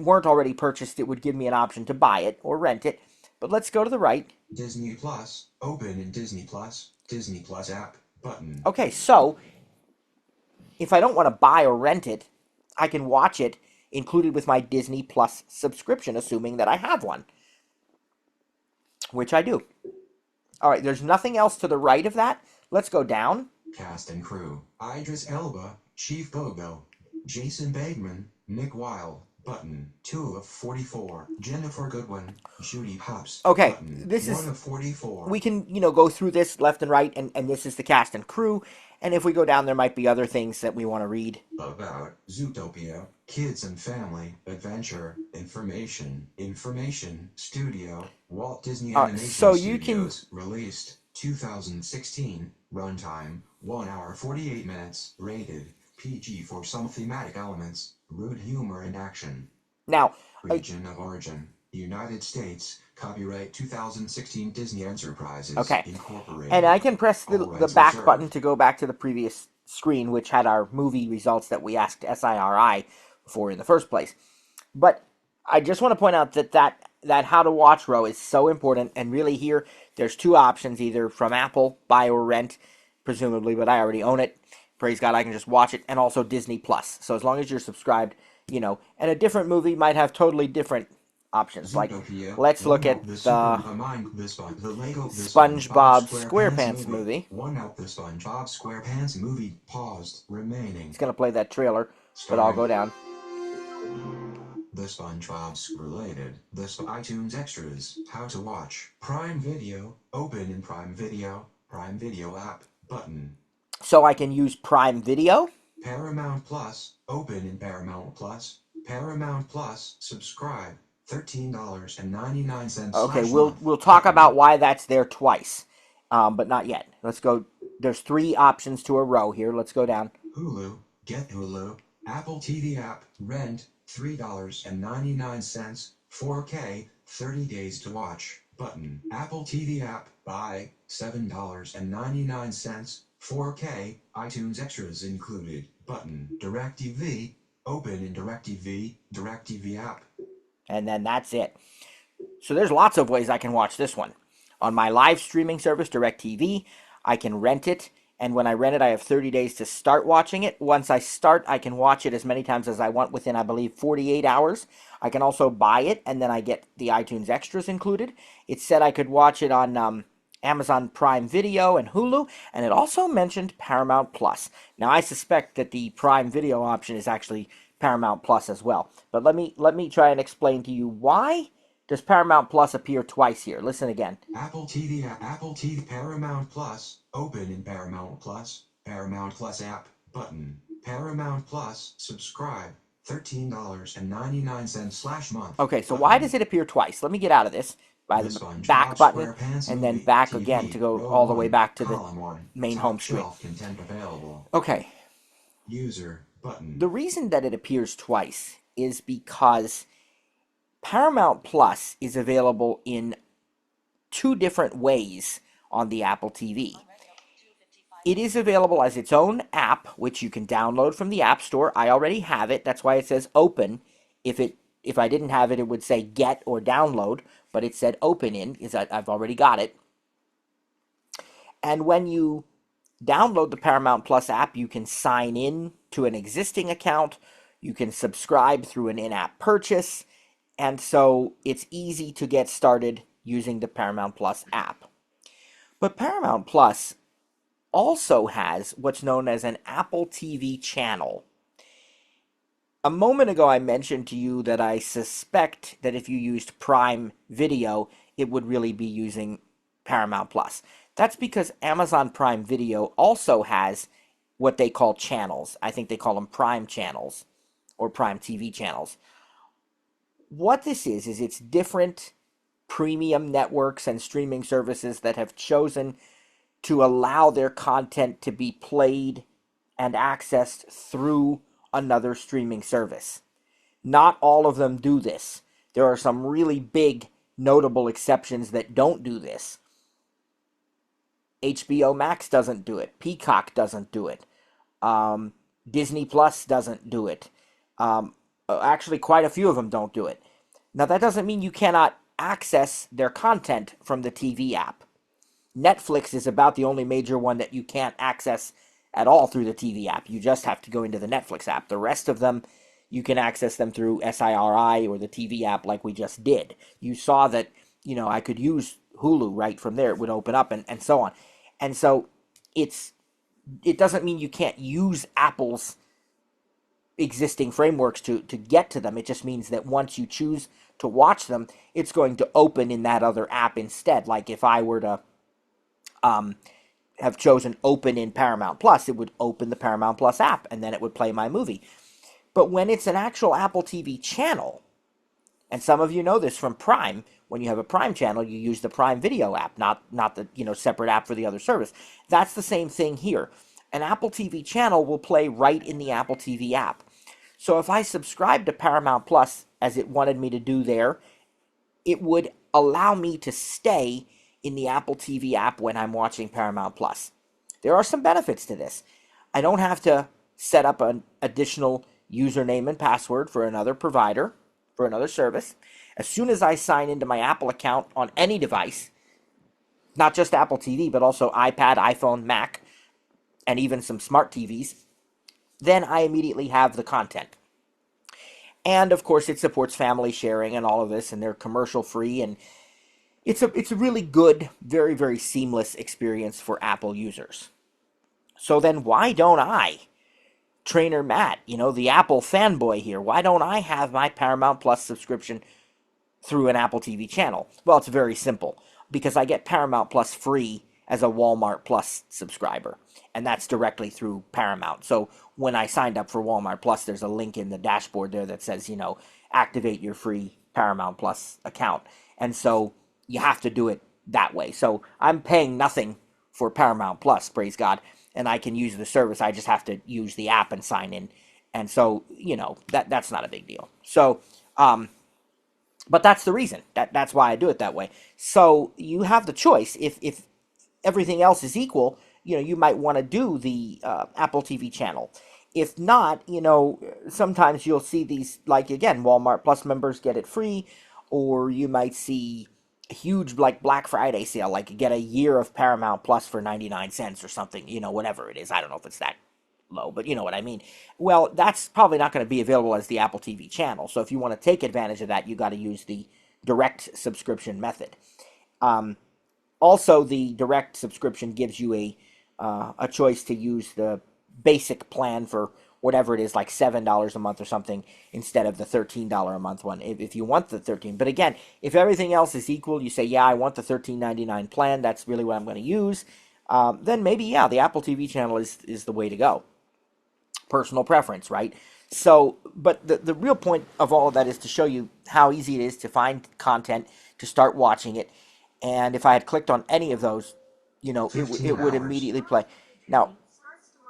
weren't already purchased, it would give me an option to buy it or rent it. But let's go to the right. Disney Plus, open in Disney Plus app, button. Okay, so if I don't want to buy or rent it, I can watch it included with my Disney Plus subscription, assuming that I have one, which I do. All right, there's nothing else to the right of that. Let's go down. Cast and crew. Idris Elba, Chief Bogo. Jason Bateman, Nick Wilde, button. 2 of 44. Jennifer Goodwin, Judy Hopps. Okay, button. this is... 1 of 44. We can, go through this left and right, and this is the cast and crew. And if we go down, there might be other things that we want to read. About Zootopia, Kids and Family, Adventure, Information, Studio, Walt Disney Animation so you Studios, released 2016, runtime 1 hour 48 minutes, rated PG for some thematic elements, rude humor and action. Now, Region of origin, United States, copyright 2016 Disney Enterprises, okay, Incorporated. And I can press the back reserved. button to go back to the previous screen, which had our movie results that we asked SIRI for in the first place. But I just want to point out that how to watch row is so important, and really here, there's two options, either from Apple, buy or rent, presumably, but I already own it. Praise God, I can just watch it, and also Disney Plus. So as long as you're subscribed, and a different movie might have totally different options. Like, Zootopia, let's look one at out the the the Lego the SpongeBob SquarePants SquarePants movie. One out the SpongeBob SquarePants movie paused remaining. It's going to play that trailer, but I'll Starring go down. the SpongeBob's related, iTunes extras, how to watch, Prime Video, open in Prime Video app, button. So I can use Prime Video. Paramount Plus, open in Paramount Plus, subscribe, $13.99. Okay, we'll talk about why that's there twice, but not yet. Let's go. There's 3 options to a row here. Let's go down. Hulu, get Hulu, Apple TV app, rent, $3.99, 4K, 30 days to watch, button. Apple TV app, buy, $7.99, 4K, iTunes extras included, button. DirecTV, open in DirecTV app. And then that's it. So there's lots of ways I can watch this one. On my live streaming service, DirecTV, I can rent it. And when I rent it, I have 30 days to start watching it. Once I start, I can watch it as many times as I want within, I believe, 48 hours. I can also buy it, and then I get the iTunes extras included. It said I could watch it on Amazon Prime Video and Hulu, and it also mentioned Paramount Plus. Now, I suspect that the Prime Video option is actually Paramount Plus as well. But let me try and explain to you why does Paramount Plus appear twice here. Listen again. Apple TV, Paramount Plus, open in Paramount Plus app, button. Paramount Plus, subscribe, $13.99/month. Okay, so why does it appear twice? Let me get out of this by the back button and then back again to go all the way back to the main home screen. Okay. User button. The reason that it appears twice is because Paramount Plus is available in 2 different ways on the Apple TV. It is available as its own app, which you can download from the App Store. I already have it. That's why it says open. If I didn't have it, it would say get or download, but it said open in, is that I've already got it. And when you download the Paramount Plus app, you can sign in to an existing account. You can subscribe through an in-app purchase. And so it's easy to get started using the Paramount Plus app. But Paramount Plus also has what's known as an Apple TV channel. A moment ago, I mentioned to you that I suspect that if you used Prime Video, it would really be using Paramount Plus. That's because Amazon Prime Video also has what they call channels. I think they call them Prime channels or Prime TV channels. What this is it's different premium networks and streaming services that have chosen to allow their content to be played and accessed through another streaming service. Not all of them do this. There are some really big, notable exceptions that don't do this. HBO Max doesn't do it. Peacock doesn't do it. Disney Plus doesn't do it. Actually, quite a few of them don't do it. Now, that doesn't mean you cannot access their content from the TV app. Netflix is about the only major one that you can't access at all through the TV app. You just have to go into the Netflix app. The rest of them, you can access them through SIRI or the TV app like we just did. You saw that, I could use Hulu right from there. It would open up and so on. And so it doesn't mean you can't use Apple's existing frameworks to get to them. It just means that once you choose to watch them, it's going to open in that other app instead. Like if I were to have chosen open in Paramount Plus, it would open the Paramount Plus app and then it would play my movie. But when it's an actual Apple TV channel, and some of you know this from Prime, when you have a Prime channel, you use the Prime Video app, not the separate app for the other service. That's the same thing here. An Apple TV channel will play right in the Apple TV app. So if I subscribe to Paramount Plus as it wanted me to do there, it would allow me to stay in the Apple TV app when I'm watching Paramount Plus. There are some benefits to this. I don't have to set up an additional username and password for another provider, for another service. As soon as I sign into my Apple account on any device, not just Apple TV, but also iPad, iPhone, Mac, and even some smart TVs, then I immediately have the content. And of course, it supports family sharing and all of this, and they're commercial free, and it's a really good, very, very seamless experience for Apple users. So then why don't I, Trainer Matt, the Apple fanboy here, why don't I have my Paramount Plus subscription through an Apple TV channel? Well, it's very simple, because I get Paramount Plus free as a Walmart Plus subscriber, and that's directly through Paramount. So when I signed up for Walmart Plus, there's a link in the dashboard there that says, activate your free Paramount Plus account. And so you have to do it that way. So I'm paying nothing for Paramount Plus, praise God, and I can use the service. I just have to use the app and sign in. And so, that's not a big deal. So, but that's the reason. That's why I do it that way. So you have the choice. If everything else is equal, you might want to do the Apple TV channel. If not, sometimes you'll see these, like, again, Walmart Plus members get it free, or you might see a huge, like, Black Friday sale, like get a year of Paramount Plus for 99 cents or something, whatever it is. I don't know if it's that low, but you know what I mean. Well, that's probably not going to be available as the Apple TV channel. So if you want to take advantage of that, you got to use the direct subscription method. Also, the direct subscription gives you a choice to use the basic plan for whatever it is, like $7 a month or something, instead of the $13 a month one, if you want the 13. But again, if everything else is equal, you say, yeah, I want the $13.99 plan, that's really what I'm going to use, then maybe, yeah, the Apple TV channel is the way to go. Personal preference, right? So, but the real point of all of that is to show you how easy it is to find content, to start watching it. And if I had clicked on any of those, it would immediately play. Now,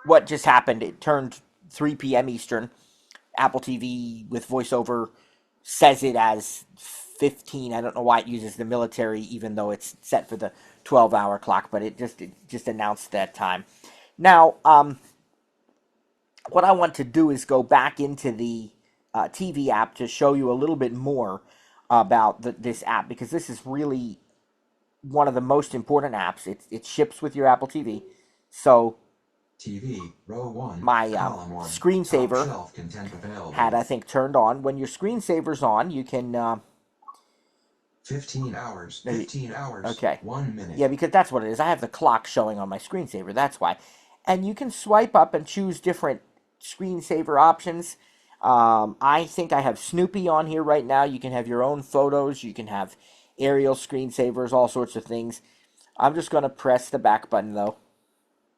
what just happened? It turned 3 p.m. Eastern. Apple TV with VoiceOver says it as 15. I don't know why it uses the military, even though it's set for the 12-hour clock, but it just announced that time. Now, what I want to do is go back into the TV app to show you a little bit more about this app, because this is really one of the most important apps. It ships with your Apple TV. So TV, row 1, my column 1, screensaver top shelf content available. had, I think, turned on. When your screensaver's on, you can 15 hours, okay. 1 minute. Yeah, because that's what it is. I have the clock showing on my screensaver, that's why. And you can swipe up and choose different screensaver options. I think I have Snoopy on here right now. You can have your own photos. You can have aerial screensavers, all sorts of things. I'm just going to press the back button, though.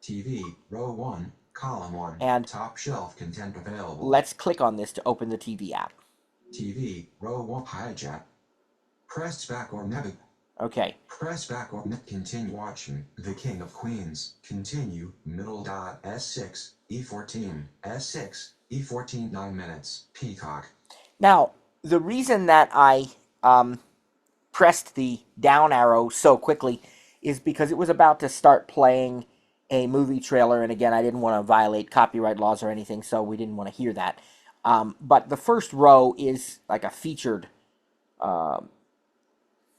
TV, row 1, column 1, and top shelf content available. Let's click on this to open the TV app. TV, row 1, hijack. Press back or navigate. Okay. Press back or continue watching The King of Queens. Continue, middle dot, S6, E14, S6, E14, 9 minutes, Peacock. Now, the reason that I pressed the down arrow so quickly is because it was about to start playing a movie trailer, and again, I didn't want to violate copyright laws or anything, so we didn't want to hear that. But the first row is like a featured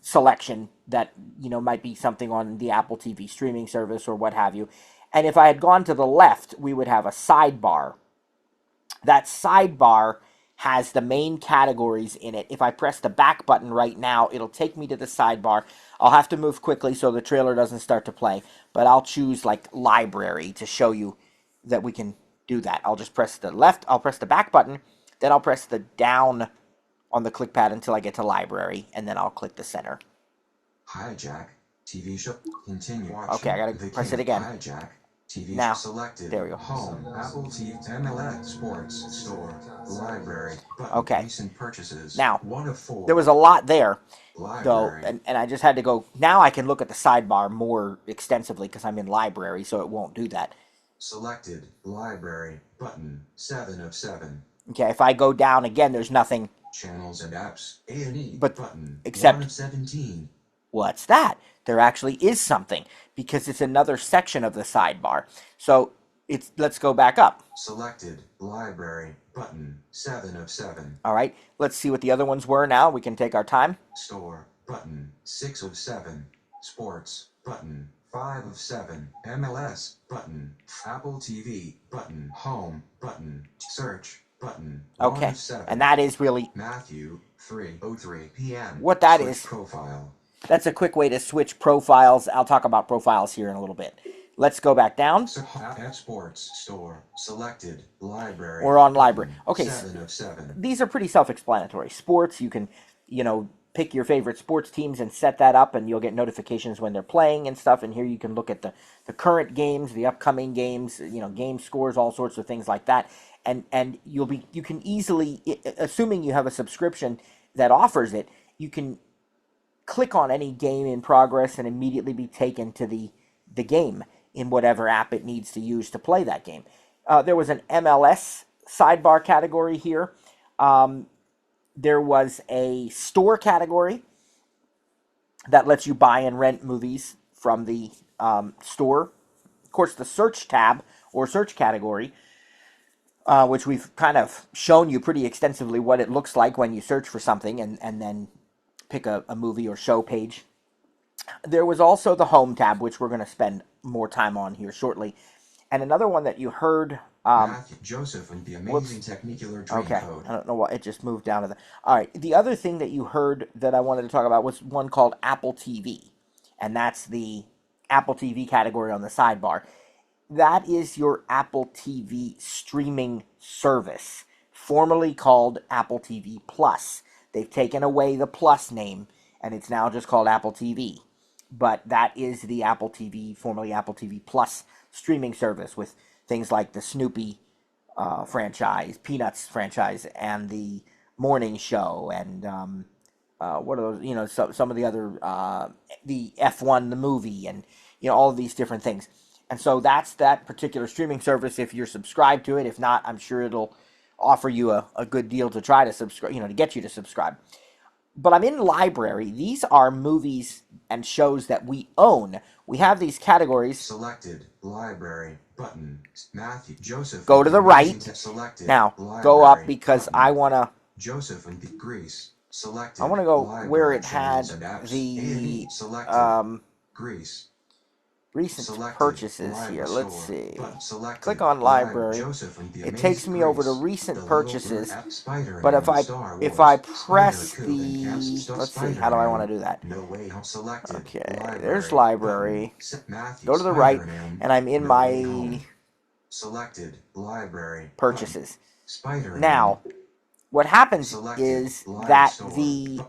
selection that, might be something on the Apple TV streaming service or what have you. And if I had gone to the left, we would have a sidebar. That sidebar has the main categories in it. If I press the back button right now, it'll take me to the sidebar. I'll have to move quickly so the trailer doesn't start to play, but I'll choose like library to show you that we can do that. I'll just press the left, I'll press the back button, then I'll press the down on the click pad until I get to library, and then I'll click the center. Hijack, TV show, continue watching. Okay, I gotta press it again. Hijack, TV now, selected. there we go. Home, Apple TV, MLS, Sports, Store, Library, button, okay. Recent purchases. Now, 1 of 4. There was a lot there, Library. though, and I just had to go. Now I can look at the sidebar more extensively because I'm in library, so it won't do that. Selected, Library, button, 7 of 7. Okay, if I go down again, there's nothing. Channels and apps, A&E, but button, except 1 of 17. What's that? There actually is something, because it's another section of the sidebar. So let's go back up. Selected, Library, button, 7 of 7. All right, let's see what the other ones were now. We can take our time. Store, button, 6 of 7. Sports, button, 5 of 7. MLS, button, Apple TV, button, Home, button, Search, button. Okay, 1 of 7. and that is really Matthew 3:03 p.m. what that Switch is. profile. That's a quick way to switch profiles. I'll talk about profiles here in a little bit. Let's go back down. Sports store selected. Library. We're on button. library. Okay, 7 of 7. these are pretty self-explanatory. Sports, you can, pick your favorite sports teams and set that up, and you'll get notifications when they're playing and stuff. And here you can look at the current games, the upcoming games, game scores, all sorts of things like that. And you can easily, assuming you have a subscription that offers it, you can click on any game in progress and immediately be taken to the game in whatever app it needs to use to play that game. There was an MLS sidebar category here. There was a store category that lets you buy and rent movies from the store. Of course, the search tab or search category, which we've kind of shown you pretty extensively what it looks like when you search for something and then pick a movie or show page. There was also the home tab, which we're going to spend more time on here shortly. And another one that you heard... Matthew Joseph and the amazing Technicolor Dream Okay, Code. I don't know why it just moved down to the... All right, the other thing that you heard that I wanted to talk about was one called Apple TV. And that's the Apple TV category on the sidebar. That is your Apple TV streaming service, formerly called Apple TV Plus. They've taken away the Plus name, and it's now just called Apple TV. But that is the Apple TV, formerly Apple TV Plus streaming service with things like the Snoopy franchise, Peanuts franchise, and the Morning Show, and what are those? Some of the other, the F1, the movie, and all of these different things. And so that's that particular streaming service. If you're subscribed to it, if not, I'm sure it'll offer you a good deal to try to subscribe, to get you to subscribe. But I'm in library. These are movies and shows that we own. We have these categories. Selected library button. Matthew Joseph. Go to the right. Selected. Now library, go up because button. I want to. Joseph and Greece. Selected. I want to go library, where it had channels and apps. the Selected. Greece. recent Selected. purchases Library here. Let's store. see. Button. Selected. Click on library. Joseph and the It amazing takes me over to Greece. recent The Little purchases. Bird app, Spider-Man, But if Star I Wars, press Spider-Coup, and Cats, the, let's see, how do I want to do that? No Way Home. Selected. Okay, library, there's library. button. Matthew, Go to the right, Spider-Man, and I'm in No my Way Home. Selected library purchases. Spider-Man. Now, what happens Selected is live that store. the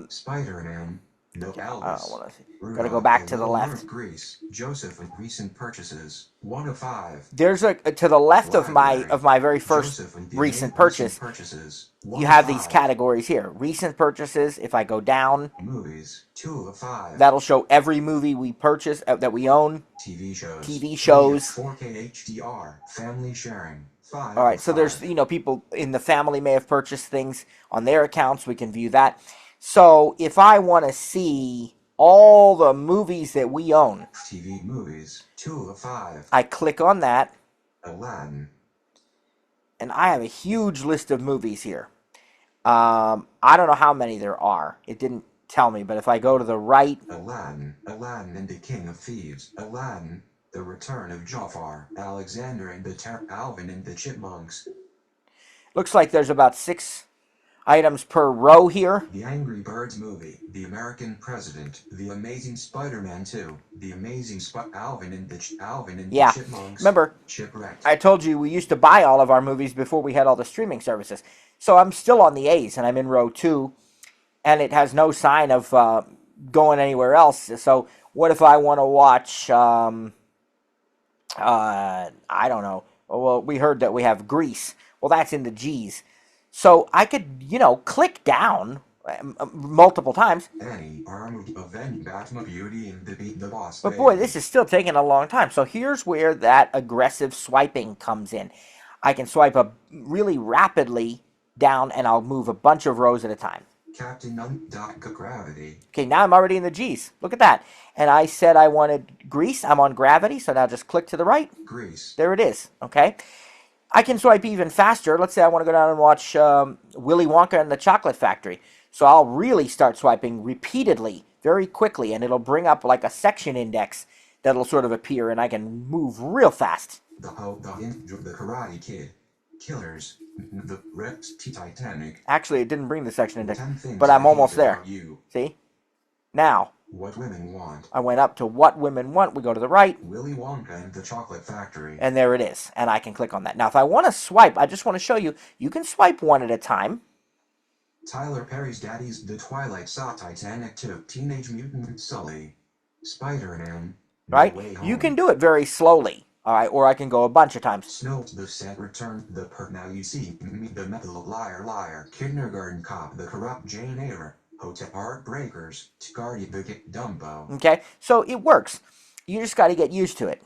Spider-Man. No I Elvis. don't want to see. Got to Rudolph go back and to the Little left. Mermaid, Greece. Joseph and recent purchases. 1 of 5. There's to the left of Library. my very first Joseph and the recent amazing purchase. purchases. You 1 have of these 5. categories here. Recent purchases. If I go down, Movies. 2 of 5. that'll show every movie we purchase that we own. TV shows. TV shows. 4K HDR. Family sharing. 5. All right, of so there's 5. people in the family may have purchased things on their accounts. We can view that. So if I want to see all the movies that we own, TV movies. 2 of 5. I click on that, Aladdin. and I have a huge list of movies here. I don't know how many there are. It didn't tell me, but if I go to the right, Aladdin. Aladdin and the King of Thieves. Aladdin. The Return of Jafar. Alexander and the Alvin and the Chipmunks. looks like there's about 6 items per row here. The Angry Birds movie. The American President. The Amazing Spider-Man 2. The Amazing Alvin and the Yeah. Chipmunks. Remember, Shipwrecked. I told you we used to buy all of our movies before we had all the streaming services. So I'm still on the A's, and I'm in row 2, and it has no sign of going anywhere else. So what if I want to watch, I don't know. Well, we heard that we have Grease. Well, that's in the G's. So I could, click down multiple times. Annie, Arnold, Avenged, Batman, Beauty, and the Boss. But boy, this is still taking a long time. So here's where that aggressive swiping comes in. I can swipe really rapidly down, and I'll move a bunch of rows at a time. Captain Gravity. Okay, now I'm already in the G's. Look at that. And I said I wanted Grease. I'm on Gravity, so now just click to the right. Grease. There it is, okay? I can swipe even faster. Let's say I want to go down and watch Willy Wonka and the Chocolate Factory. So I'll really start swiping repeatedly, very quickly, and it'll bring up like a section index that'll sort of appear, and I can move real fast. The Karate Kid. Killers. The Rex Titanic. Actually, it didn't bring the section 10 index, things but I'm I almost hate there. about you. See? Now, What women want. I went up to What Women Want. We go to the right, Willy Wonka and the Chocolate Factory. and there it is. And I can click on that. Now, if I want to swipe, I just want to show you, you can swipe one at a time. Tyler Perry's Daddy's The Twilight Saw Titanic 2. Teenage Mutant Sully. Spider-Man. Right? No Way You Home. can do it very slowly. All right, or I can go a bunch of times. Snow the Set Return. The Now You See Me. The Metal Liar. Kindergarten Cop. The Corrupt Jane Eyre. Hotel Heartbreakers. Guardian the Dumbo. Okay, so it works. You just got to get used to it.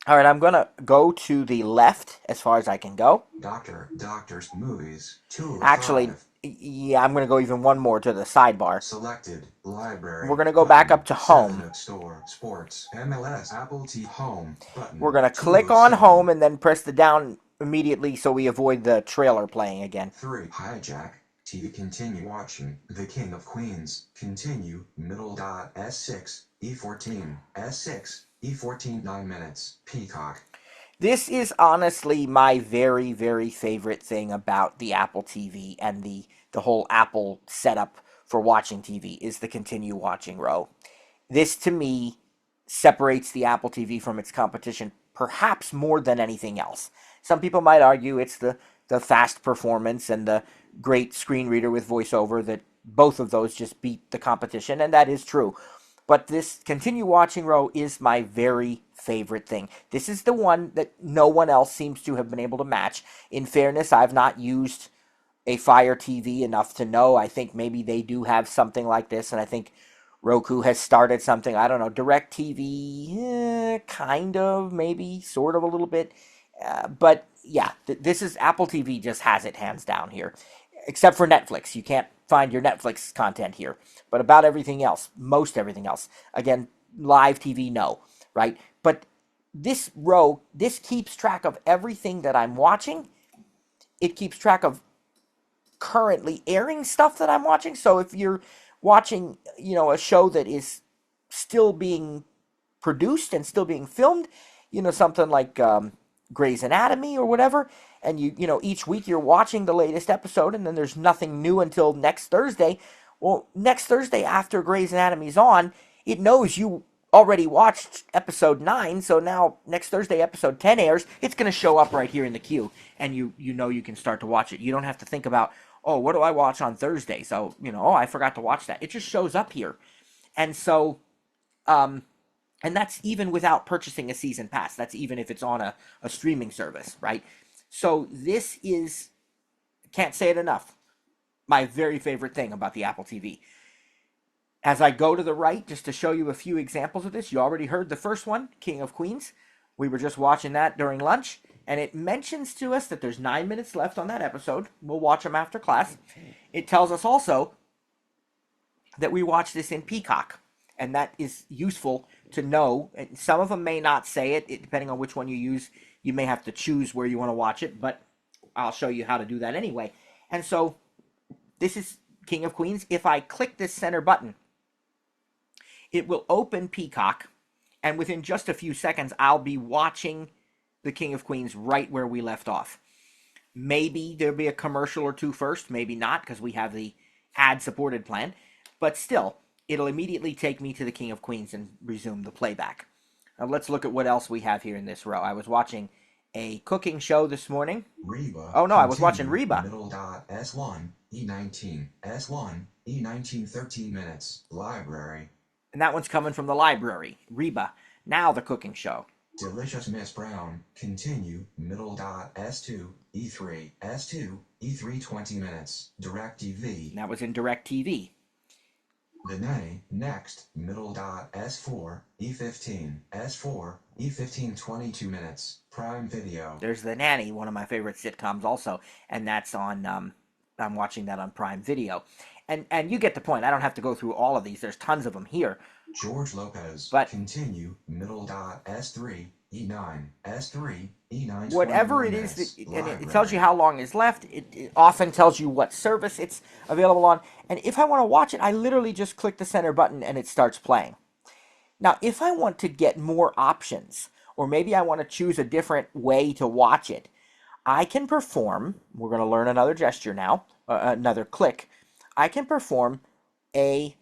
All right, I'm going to go to the left as far as I can go. Doctors, Movies. 2 of Actually, 5. yeah, I'm going to go even one more to the sidebar. Selected. Library. We're going to go back up to home. 7 of Store. Sports. MLS. Apple TV. Home. Button. We're going to 2 click of on 7. home and then press the down immediately so we avoid the trailer playing again. 3. Hijack. TV. Continue watching. The King of Queens. Continue. Middle dot. S6. E14. S6. E14. 9 minutes. Peacock. This is honestly my very, very favorite thing about the Apple TV and the whole Apple setup for watching TV is the continue watching row. This, to me, separates the Apple TV from its competition perhaps more than anything else. Some people might argue it's the fast performance and the great screen reader with voiceover that both of those just beat the competition, and that is true. But this continue watching row is my very favorite thing. This is the one that no one else seems to have been able to match. In fairness, I've not used a Fire TV enough to know. I think maybe they do have something like this, and I think Roku has started something. I don't know. DirecTV, kind of, maybe, sort of a little bit. But yeah, this is Apple TV just has it hands down here. Except for Netflix. You can't find your Netflix content here. But about everything else, most everything else. Again, live TV, no, right? But this row, this keeps track of everything that I'm watching. It keeps track of currently airing stuff that I'm watching. So if you're watching, a show that is still being produced and still being filmed, something like Grey's Anatomy or whatever, and each week you're watching the latest episode, and then there's nothing new until next Thursday. Well, next Thursday after Grey's Anatomy's on, it knows you already watched episode 9, so now next Thursday episode 10 airs. It's going to show up right here in the queue, and you can start to watch it. You don't have to think about, oh, what do I watch on Thursday? So, I forgot to watch that. It just shows up here. And so, and that's even without purchasing a season pass. That's even if it's on a streaming service, right? So this is, can't say it enough, my very favorite thing about the Apple TV. As I go to the right, just to show you a few examples of this, you already heard the first one, King of Queens. We were just watching that during lunch, and it mentions to us that there's 9 minutes left on that episode. We'll watch them after class. It tells us also that we watch this in Peacock, and that is useful to know. And some of them may not say it, depending on which one you use. You may have to choose where you want to watch it, but I'll show you how to do that anyway. And so this is King of Queens. If I click this center button, it will open Peacock, and within just a few seconds, I'll be watching the King of Queens right where we left off. Maybe there'll be a commercial or two first, maybe not, because we have the ad-supported plan, but still, it'll immediately take me to the King of Queens and resume the playback. Now let's look at what else we have here in this row. I was watching a cooking show this morning. Reba. Oh no, I was watching Reba. Middle dot S1, E19, S1, E19, 13 minutes. Library. And that one's coming from the library. Reba. Now the cooking show. Delicious Miss Brown. Continue. Middle dot S2, E3, S2, E3, 20 minutes. DirecTV. And that was in DirecTV. The Nanny. Next. Middle dot S4, E15, S4, E15, 22 minutes. Prime Video. There's The Nanny, one of my favorite sitcoms also, and that's on, I'm watching that on Prime Video. And you get the point. I don't have to go through all of these. There's tons of them here. George Lopez. But continue. Middle dot S3, E9, S3, E9. Whatever it is, and it tells you how long is left. It often tells you what service it's available on. And if I want to watch it, I literally just click the center button and it starts playing. Now, if I want to get more options, or maybe I want to choose a different way to watch it, I can perform, we're going to learn another gesture now, another click. I can perform a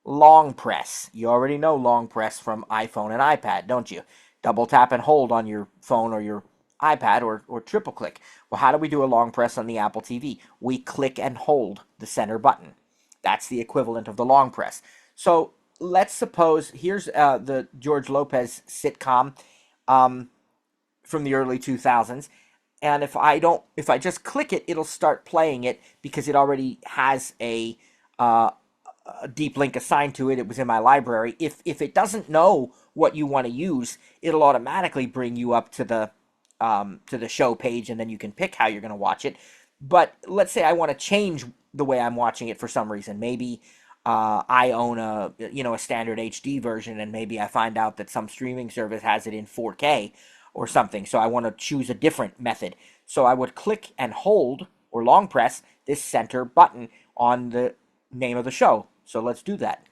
long press. You already know long press from iPhone and iPad, don't you? Double tap and hold on your phone or your iPad, or triple click. Well, how do we do a long press on the Apple TV? We click and hold the center button. That's the equivalent of the long press. So let's suppose here's the George Lopez sitcom from the early 2000s, and if I just click it, it'll start playing it because it already has a deep link assigned to it. It was in my library. If it doesn't know what you want to use, it'll automatically bring you up to the show page, and then you can pick how you're going to watch it. But let's say I want to change the way I'm watching it for some reason. Maybe I own a standard HD version, and maybe I find out that some streaming service has it in 4K or something. So I want to choose a different method. So I would click and hold or long press this center button on the name of the show. So let's do that.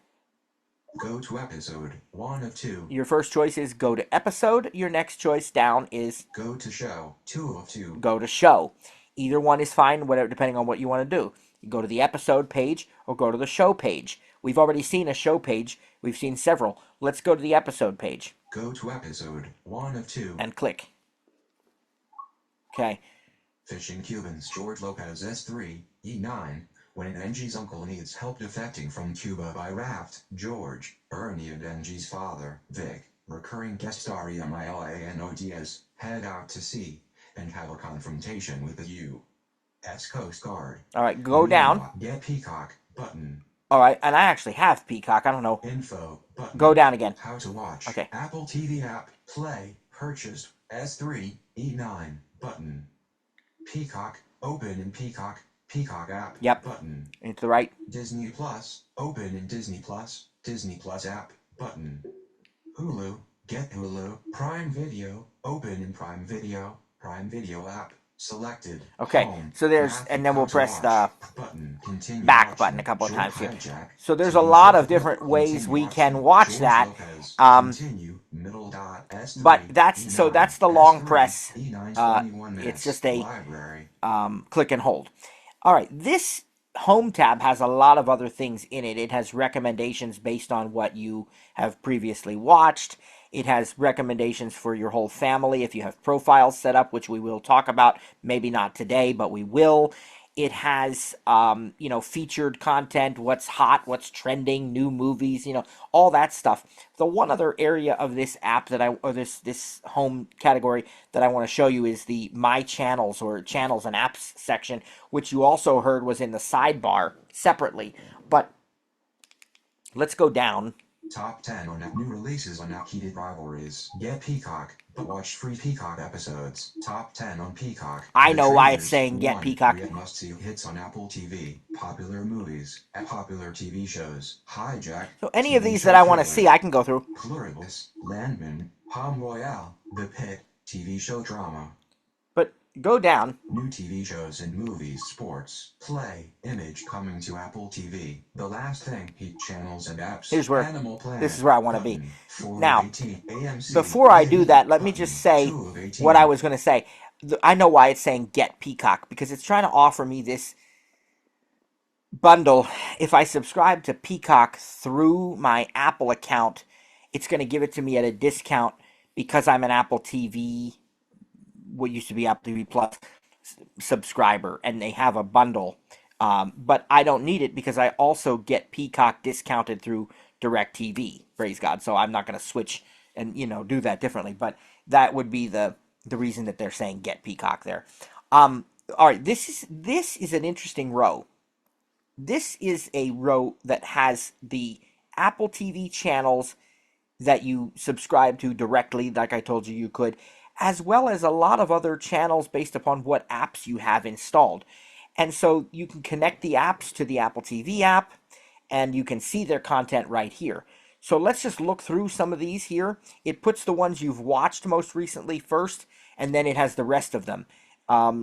Go to episode 1 of 2. Your first choice is go to episode. Your next choice down is Go to show 2 of 2. go to show. Either one is fine, whatever, depending on what you want to do. You go to the episode page or go to the show page. We've already seen a show page. We've seen several. Let's go to the episode page. Go to episode 1 of 2. And click. Okay. Fishing Cubans George Lopez S3, E9. When Angie's uncle needs help defecting from Cuba by raft, George, Ernie and Angie's father, Vic, recurring guest star Emilio Diaz, head out to sea and have a confrontation with the U.S. Coast Guard. All right, go down. Get Peacock button. All right, and I actually have Peacock. I don't know. Info button. Go down again. How to watch. Okay. Apple TV app. Play. Purchased. S3. E9 button. Peacock. Open in Peacock. Peacock app. Yep. Button. Into the right. Disney Plus. Open in Disney Plus. Disney Plus app. Button. Hulu. Get Hulu. Prime Video. Open in Prime Video. Prime Video app. Selected. Okay, Home. so there's, Graphic and then we'll how to press watch. the Button. Continue back watching. button a couple of Joe times here. Hijack. So there's a TV lot of show. different ways Continue we can watching. watch George that. Lopez. Continue. Middle dot S3, But that's E9, so that's the long S3, press. E9's Uh, 21 minutes. it's just a library. click and hold. All right, this home tab has a lot of other things in it. It has recommendations based on what you have previously watched. It has recommendations for your whole family if you have profiles set up, which we will talk about. Maybe not today, but we will. It has, featured content, what's hot, what's trending, new movies, all that stuff. The one other area of this app this home category that I want to show you is the My Channels or Channels and Apps section, which you also heard was in the sidebar separately. But let's go down. Top 10 on new releases on Heated Rivalries. Get Peacock, but watch free Peacock episodes. Top 10 on Peacock. I The know why it's Traitors. saying Get 1. Peacock. Real must-see hits on Apple TV. Popular movies. Popular TV shows. Hijack. So any of TV these show that I want to trailer. see, I can go through. Pluribus. Landman. Palm Royale. The Pit. TV show drama. But go down. New TV shows and movies, sports, play, image coming to Apple TV. The Last Thing, Heat Channels and Apps. Here's where- Animal Planet. this is where I wanna be. Button, 4 of Now, 18, AMC, Before I do A&E, that, let me button, just say 2 of 18. what I was going to say. I know why it's saying Get Peacock, because it's trying to offer me this bundle. If I subscribe to Peacock through my Apple account, it's going to give it to me at a discount because I'm an Apple TV, what used to be Apple TV Plus subscriber, and they have a bundle. But I don't need it because I also get Peacock discounted through DirecTV. Praise God. So I'm not going to switch and do that differently. But that would be the reason that they're saying Get Peacock there. All right, this is an interesting row. This is a row that has the Apple TV channels that you subscribe to directly, like I told you you could, as well as a lot of other channels based upon what apps you have installed. And so you can connect the apps to the Apple TV app, and you can see their content right here. So let's just look through some of these here. It puts the ones you've watched most recently first, and then it has the rest of them.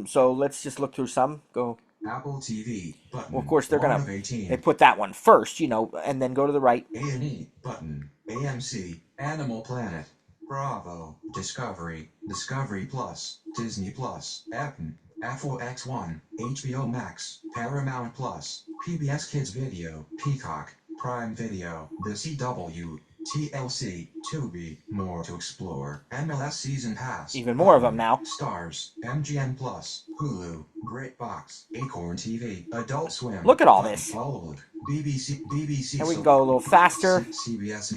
So let's just look through some. Go. Apple TV, button, Well, of course, they're 1 going of to, 18. they put that one first, and then go to the right. A&E, button, AMC, Animal Planet. Bravo, Discovery, Discovery Plus, Disney Plus, Epn, FOX1, HBO Max, Paramount Plus, PBS Kids Video, Peacock, Prime Video, The CW, TLC, Tubi, more to explore, MLS Season Pass, Even more of them now. Stars, MGM Plus, Hulu, Great Box, Acorn TV, Adult Swim. Look at all this. Followed, BBC. And we can go a little faster. CBS.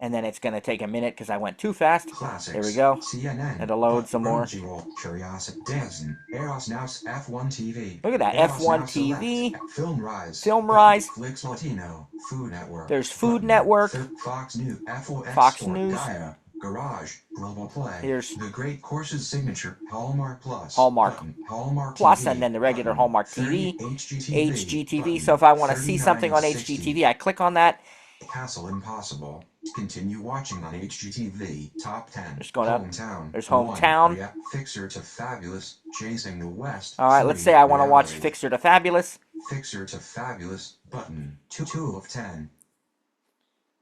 And then it's going to take a minute because I went too fast. Classics, There we go. CNN, It'll load some more. Crunchyroll, Curiosity, Dancing, Eros Now, F1 TV. Look at that, Eros F1 Now TV. Select, Film Rise. Film Rise. Netflix Latino, Food Network. There's Food Network. Fox News, Fox Sport, News. Gaia, Garage, Global Play. Here's The Great Courses Signature, Hallmark Plus. Hallmark Hallmark Plus, TV, and then the regular button, Hallmark 30 TV. HGTV. HGTV. button, So if I want to see something on 39.60. HGTV, I click on that. Castle Impossible. Continue watching on HGTV. Top 10. Just going up. Hometown. There's 1. Hometown. Fixer to Fabulous. Chasing the West. All right, let's 3. say I want to watch Reality. Fixer to Fabulous. Fixer to Fabulous. Button. 2 of 10.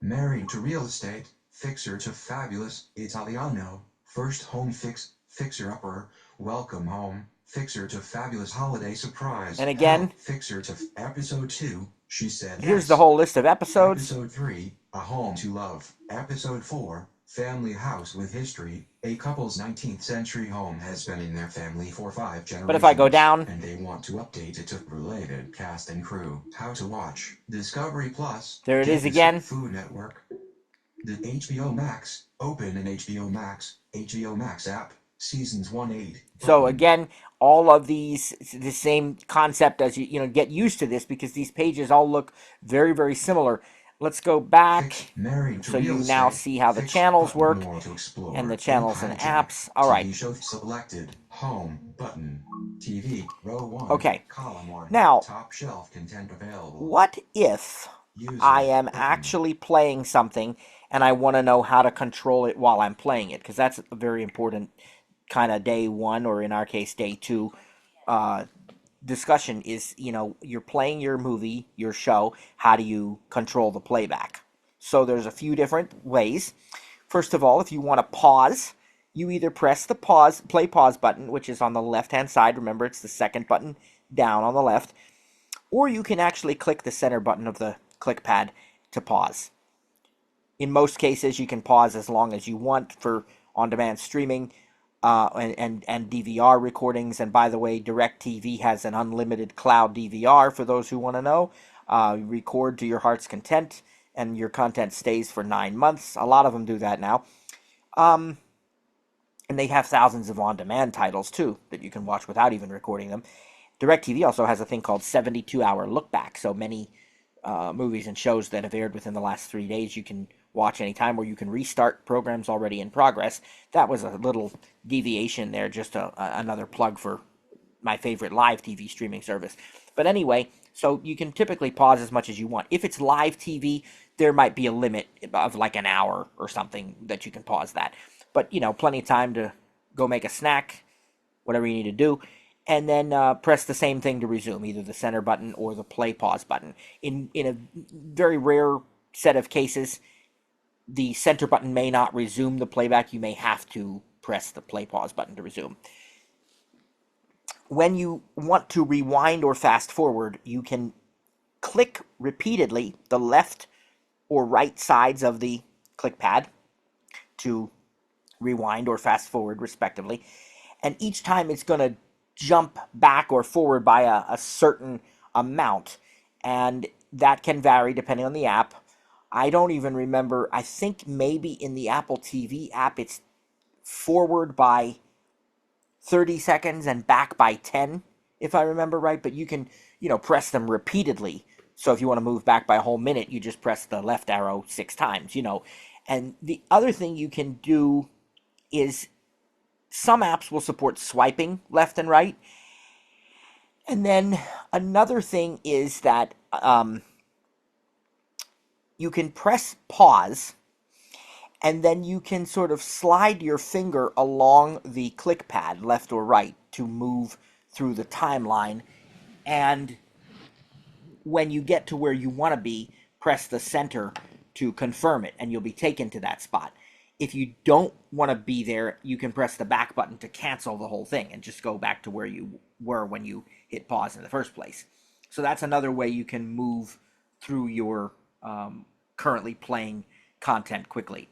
Married to Real Estate. Fixer to Fabulous. Italiano. First Home Fixer Upper. Welcome Home. Fixer to Fabulous Holiday Surprise. And again, Fixer to Episode 2. She said here's yes. the whole list of episodes. Episode 3, A Home to Love. Episode 4, Family House with History. A couple's 19th century home has been in their family for 5 generations. But if I go down, and they want to update it to related cast and crew. How to watch. Discovery Plus. There it is Kids, again. Food Network. The HBO Max. Open an HBO Max app. Seasons 1-8. So again, all of these, the same concept as get used to this because these pages all look very, very similar. Let's go back Married to so you Real now Estate. see how the Fixed channels button, work more to explore. and the channels and Hijack. apps. All right. TV show selected. Home button. TV row 1. Okay. Column 1. Now, Top shelf content available. What if User I am button. actually playing something and I want to know how to control it while I'm playing it? Because that's a very important kind of day one, or in our case, day two, discussion is, you're playing your movie, your show, how do you control the playback? So there's a few different ways. First of all, if you want to pause, you either press the play pause button, which is on the left-hand side. Remember, it's the second button down on the left. Or you can actually click the center button of the click pad to pause. In most cases, you can pause as long as you want for on-demand streaming and DVR recordings. And by the way, DirecTV has an unlimited cloud DVR for those who want to know. You record to your heart's content, and your content stays for 9 months. A lot of them do that now. And they have thousands of on-demand titles, too, that you can watch without even recording them. DirecTV also has a thing called 72-hour look-back. So many movies and shows that have aired within the last 3 days you can watch anytime, or you can restart programs already in progress. That was a little deviation there, just another plug for my favorite live TV streaming service. But anyway, so you can typically pause as much as you want. If it's live TV, there might be a limit of like an hour or something that you can pause that. But, plenty of time to go make a snack, whatever you need to do. And then press the same thing to resume, either the center button or the play pause button. In a very rare set of cases, the center button may not resume the playback. You may have to press the play pause button to resume. When you want to rewind or fast forward, you can click repeatedly the left or right sides of the click pad to rewind or fast forward respectively. And each time it's going to jump back or forward by a certain amount. And that can vary depending on the app. I don't even remember. I think maybe in the Apple TV app it's forward by 30 seconds and back by 10, if I remember right. But you can, press them repeatedly. So if you want to move back by a whole minute, you just press the left arrow 6 times, And the other thing you can do is some apps will support swiping left and right. And then another thing is that you can press pause, and then you can sort of slide your finger along the click pad, left or right, to move through the timeline. And when you get to where you want to be, press the center to confirm it, and you'll be taken to that spot. If you don't want to be there, you can press the back button to cancel the whole thing and just go back to where you were when you hit pause in the first place. So that's another way you can move through your currently playing content quickly.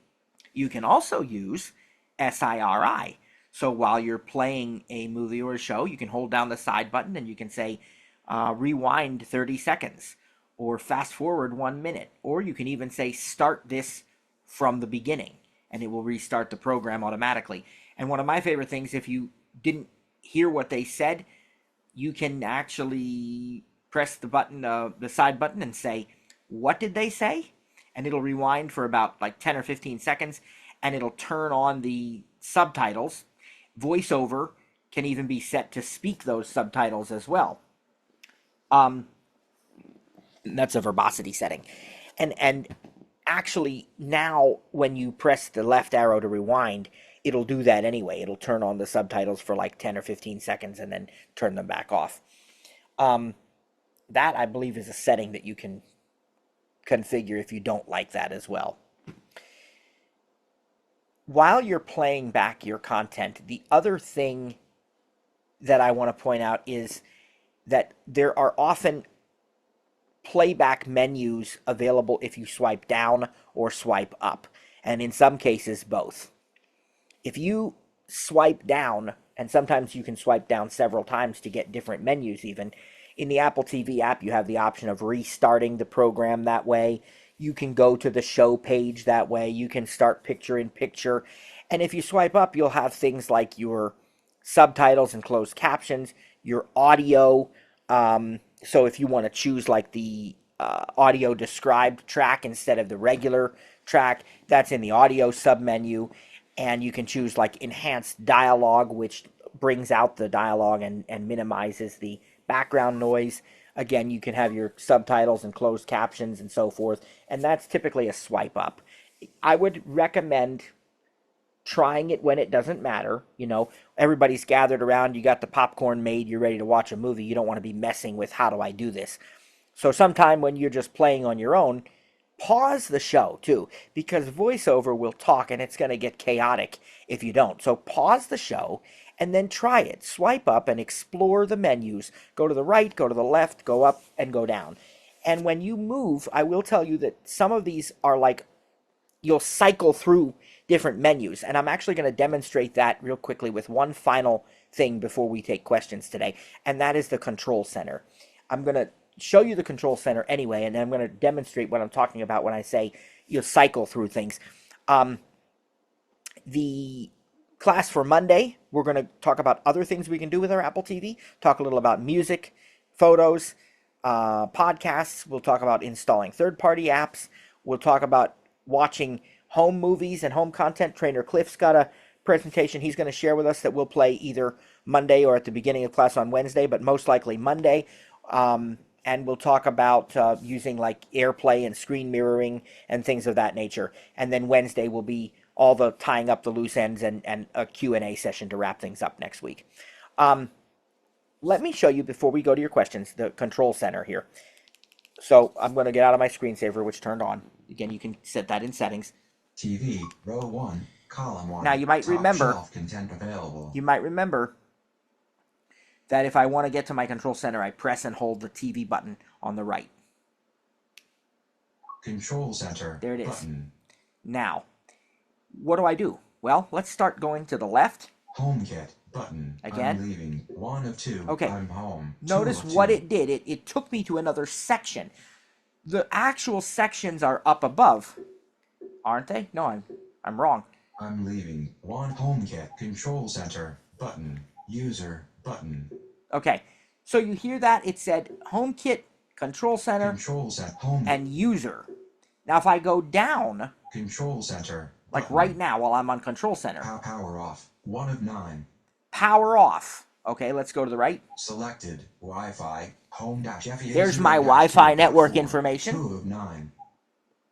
You can also use SIRI. So while you're playing a movie or a show, you can hold down the side button and you can say rewind 30 seconds or fast forward 1 minute, or you can even say start this from the beginning and it will restart the program automatically. And one of my favorite things, if you didn't hear what they said, you can actually press the button, the side button, and say, what did they say? And it'll rewind for about like 10 or 15 seconds, and it'll turn on the subtitles. VoiceOver can even be set to speak those subtitles as well. That's a verbosity setting. And actually now when you press the left arrow to rewind, it'll do that anyway. It'll turn on the subtitles for like 10 or 15 seconds and then turn them back off. That, I believe, is a setting that you can configure if you don't like that as well. While you're playing back your content, the other thing that I want to point out is that there are often playback menus available if you swipe down or swipe up, and in some cases both. If you swipe down, and sometimes you can swipe down several times to get different menus even, in the Apple TV app you have the option of restarting the program that way. You can go to the show page that way. You can start picture-in-picture. And if you swipe up, you'll have things like your subtitles and closed captions, your audio. So if you want to choose like the audio described track instead of the regular track, that's in the audio submenu. And you can choose like enhanced dialogue, which brings out the dialogue and minimizes the background noise. Again, you can have your subtitles and closed captions and so forth, and that's typically a swipe up. I would recommend trying it when it doesn't matter. You know, everybody's gathered around, you got the popcorn made, you're ready to watch a movie. You don't want to be messing with how do I do this. So sometime when you're just playing on your own, pause the show too, because VoiceOver will talk and it's going to get chaotic if you don't. So pause the show and then try it. Swipe up and explore the menus. Go to the right, go to the left, go up, and go down. And when you move, I will tell you that some of these are like, you'll cycle through different menus. And I'm actually going to demonstrate that real quickly with one final thing before we take questions today, and that is the Control Center. I'm going to show you the Control Center anyway, and then I'm going to demonstrate what I'm talking about when I say you'll cycle through things. The class for Monday, we're going to talk about other things we can do with our Apple TV, talk a little about music, photos, podcasts. We'll talk about installing third-party apps. We'll talk about watching home movies and home content. Trainer Cliff's got a presentation he's going to share with us that we'll play either Monday or at the beginning of class on Wednesday, but most likely Monday. And we'll talk about using like AirPlay and screen mirroring and things of that nature. And then Wednesday will be all the tying up the loose ends and a Q&A session to wrap things up next week. Let me show you, before we go to your questions, the Control Center here. So I'm going to get out of my screensaver, which turned on. Again, you can set that in settings. TV, row 1, column 1. Now you might remember, content available. You might remember that if I want to get to my Control Center, I press and hold the TV button on the right. Control Center. There it is. Button. Now, what do I do? Well, let's start going to the left. HomeKit button. Again. I'm leaving. 1 of 2. Okay. I'm home. Notice what it did. It took me to another section. The actual sections are up above, aren't they? No, I'm wrong. I'm leaving. 1 HomeKit. Control Center button. User button. Okay, so you hear that? It said HomeKit, Control Center, Home. and User. Now if I go down, Control Center. like button. right now while I'm on Control Center. Power off. 1 of 9. Power off. Okay, let's go to the right. Selected. Wi-Fi. Home-FEA. There's my Wi-Fi network information. 2 of 9.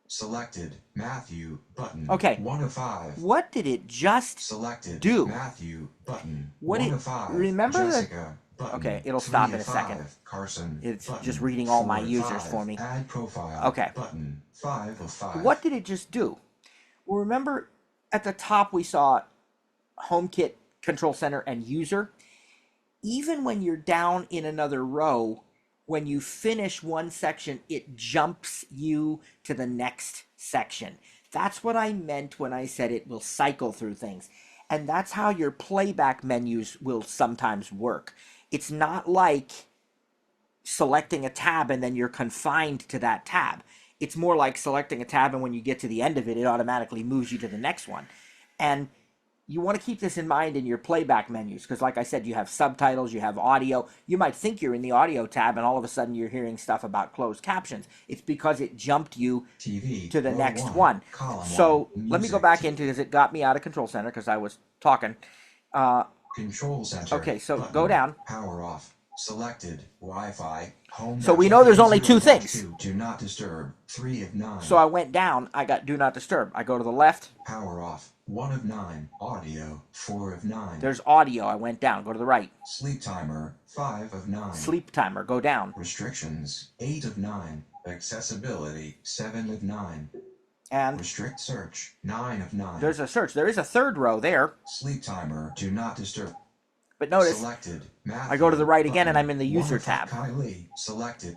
Selected. Matthew button. Okay. 1 of 5. What did it just Selected. do? Matthew button. What 1 it, of 5. remember Jessica button. Okay, it'll 3 stop in of a second. 5. Carson. It's button. just reading all my 4 of users 5. for me. Add profile. Okay. Button. 5 of 5. What did it just do? Well, remember, at the top we saw HomeKit, Control Center, and User. Even when you're down in another row, when you finish one section, it jumps you to the next section. That's what I meant when I said it will cycle through things. And that's how your playback menus will sometimes work. It's not like selecting a tab and then you're confined to that tab. It's more like selecting a tab and when you get to the end of it, it automatically moves you to the next one. And you want to keep this in mind in your playback menus because, like I said, you have subtitles, you have audio. You might think you're in the audio tab and all of a sudden you're hearing stuff about closed captions. It's because it jumped you TV, to the row next one. column So one, let me go music, back into because it got me out of Control Center because I was talking. Control Center. Okay, so button, go down. Power off. Selected. Wi-Fi. Home. So we know there's only 2 things. 2. Do not disturb. 3 of 9. So I went down. I got Do Not Disturb. I go to the left. Power off. 1 of 9. Audio. 4 of 9. There's audio. I went down. Go to the right. Sleep timer. 5 of 9. Sleep timer. Go down. Restrictions. 8 of 9. Accessibility. 7 of 9. And restrict search. 9 of 9. There's a search. There is a third row there. Sleep timer. Do not disturb. But notice, Selected. I go to the right again and I'm in the user tab. Kylie. Selected.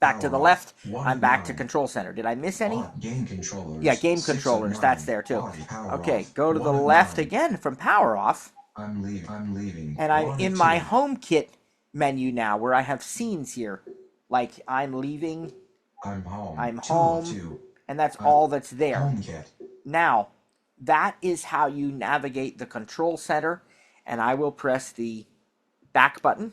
Back to the left, I'm back to Control Center. Did I miss any? Game controllers. Yeah, game controllers. That's there too. Okay, go to the left again from Power Off. I'm leaving. And I'm in my HomeKit menu now where I have scenes here. Like I'm leaving. I'm home. I'm home. And that's all that's there. HomeKit. Now, that is how you navigate the Control Center. And I will press the back button.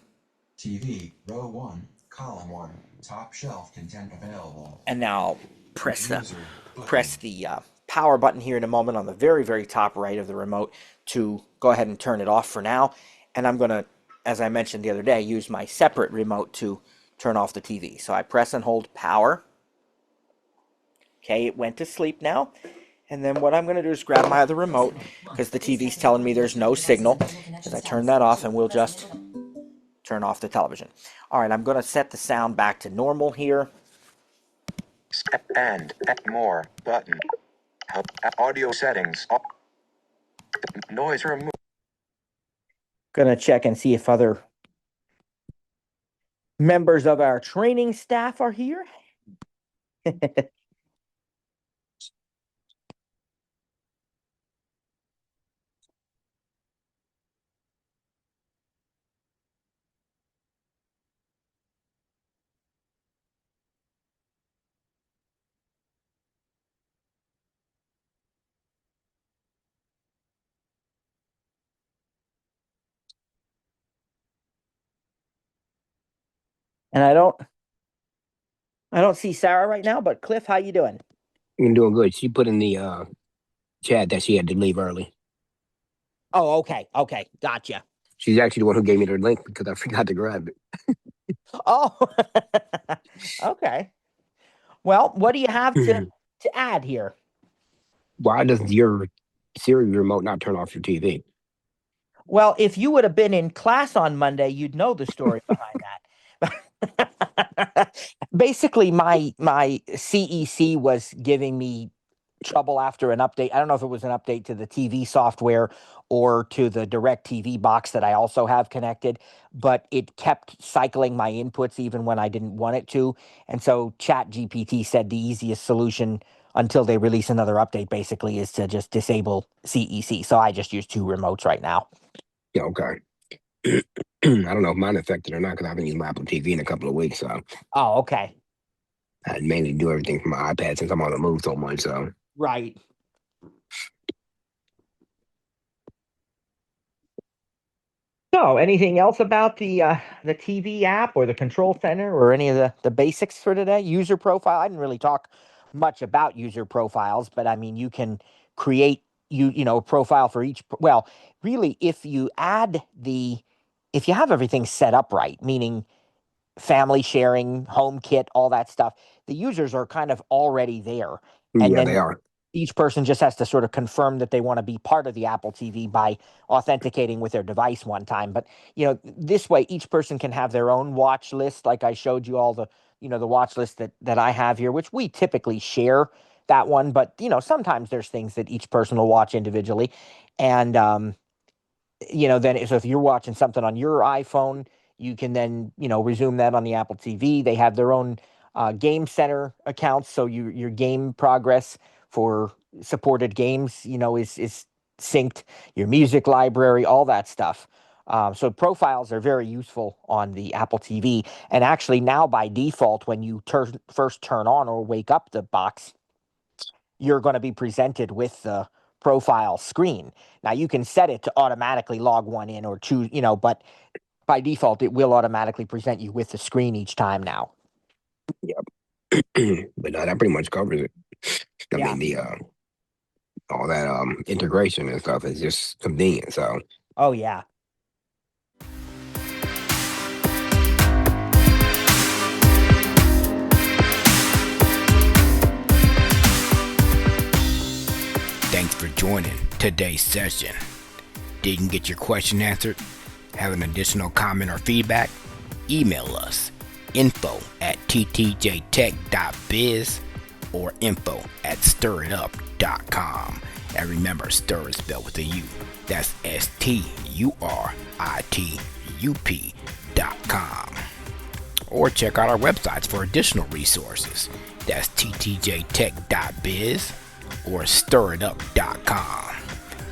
TV, row 1, column 1, top shelf content available. And now I'll press the power button here in a moment on the very, very top right of the remote to go ahead and turn it off for now. And I'm going to, as I mentioned the other day, use my separate remote to turn off the TV. So I press and hold power. Okay, it went to sleep now. And then what I'm going to do is grab my other remote because the TV's telling me there's no signal. As I turn that off and we'll just turn off the television. All right, I'm going to set the sound back to normal here. And more button. Audio settings. Noise remove. Going to check and see if other members of our training staff are here. And I don't see Sarah right now, but Cliff, how you doing? I'm doing good. She put in the chat that she had to leave early. Oh, okay. Okay. Gotcha. She's actually the one who gave me the link because I forgot to grab it. Oh, okay. Well, what do you have to add here? Why does your Siri remote not turn off your TV? Well, if you would have been in class on Monday, you'd know the story behind that. Basically, my CEC was giving me trouble after an update. I don't know if it was an update to the TV software or to the DirecTV box that I also have connected, but it kept cycling my inputs even when I didn't want it to. And so ChatGPT said the easiest solution until they release another update basically is to just disable CEC. So I just use 2 remotes right now. Yeah, okay. I don't know if mine affected or not because I haven't used my Apple TV in a couple of weeks. So Oh, okay. I mainly do everything from my iPad since I'm on the move so much. So Right. So, anything else about the TV app or the control center or any of the basics for today? User profile. I didn't really talk much about user profiles, but I mean, you can create a profile for each. Well, really, if you have everything set up right, meaning family sharing, HomeKit, all that stuff, the users are kind of already there, and yeah, then they are. each person just has to sort of confirm that they want to be part of the Apple TV by authenticating with their device one time. But, this way each person can have their own watch list. Like I showed you all the watch list that I have here, which we typically share that one. But, sometimes there's things that each person will watch individually. And, then so if you're watching something on your iPhone, you can then, resume that on the Apple TV. They have their own Game Center accounts. So your game progress for supported games, is synced, your music library, all that stuff. So profiles are very useful on the Apple TV. And actually now by default, when you first turn on or wake up the box, you're going to be presented with the profile screen. Now you can set it to automatically log one in or choose, but by default, it will automatically present you with the screen each time now. Yep. But no, that pretty much covers it. I Yeah. mean, the all that integration and stuff is just convenient. So Oh, yeah. Thanks for joining today's session. Didn't get your question answered? Have an additional comment or feedback? Email us info@ttjtech.biz or info@stirritup.com. And remember, stir is spelled with a U. That's STURITUP.com. Or check out our websites for additional resources. That's ttjtech.biz or stirritup.com.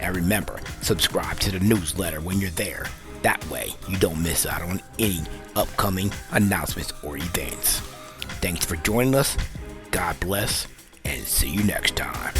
And remember, subscribe to the newsletter when you're there. That way, you don't miss out on any upcoming announcements or events. Thanks for joining us. God bless, and see you next time.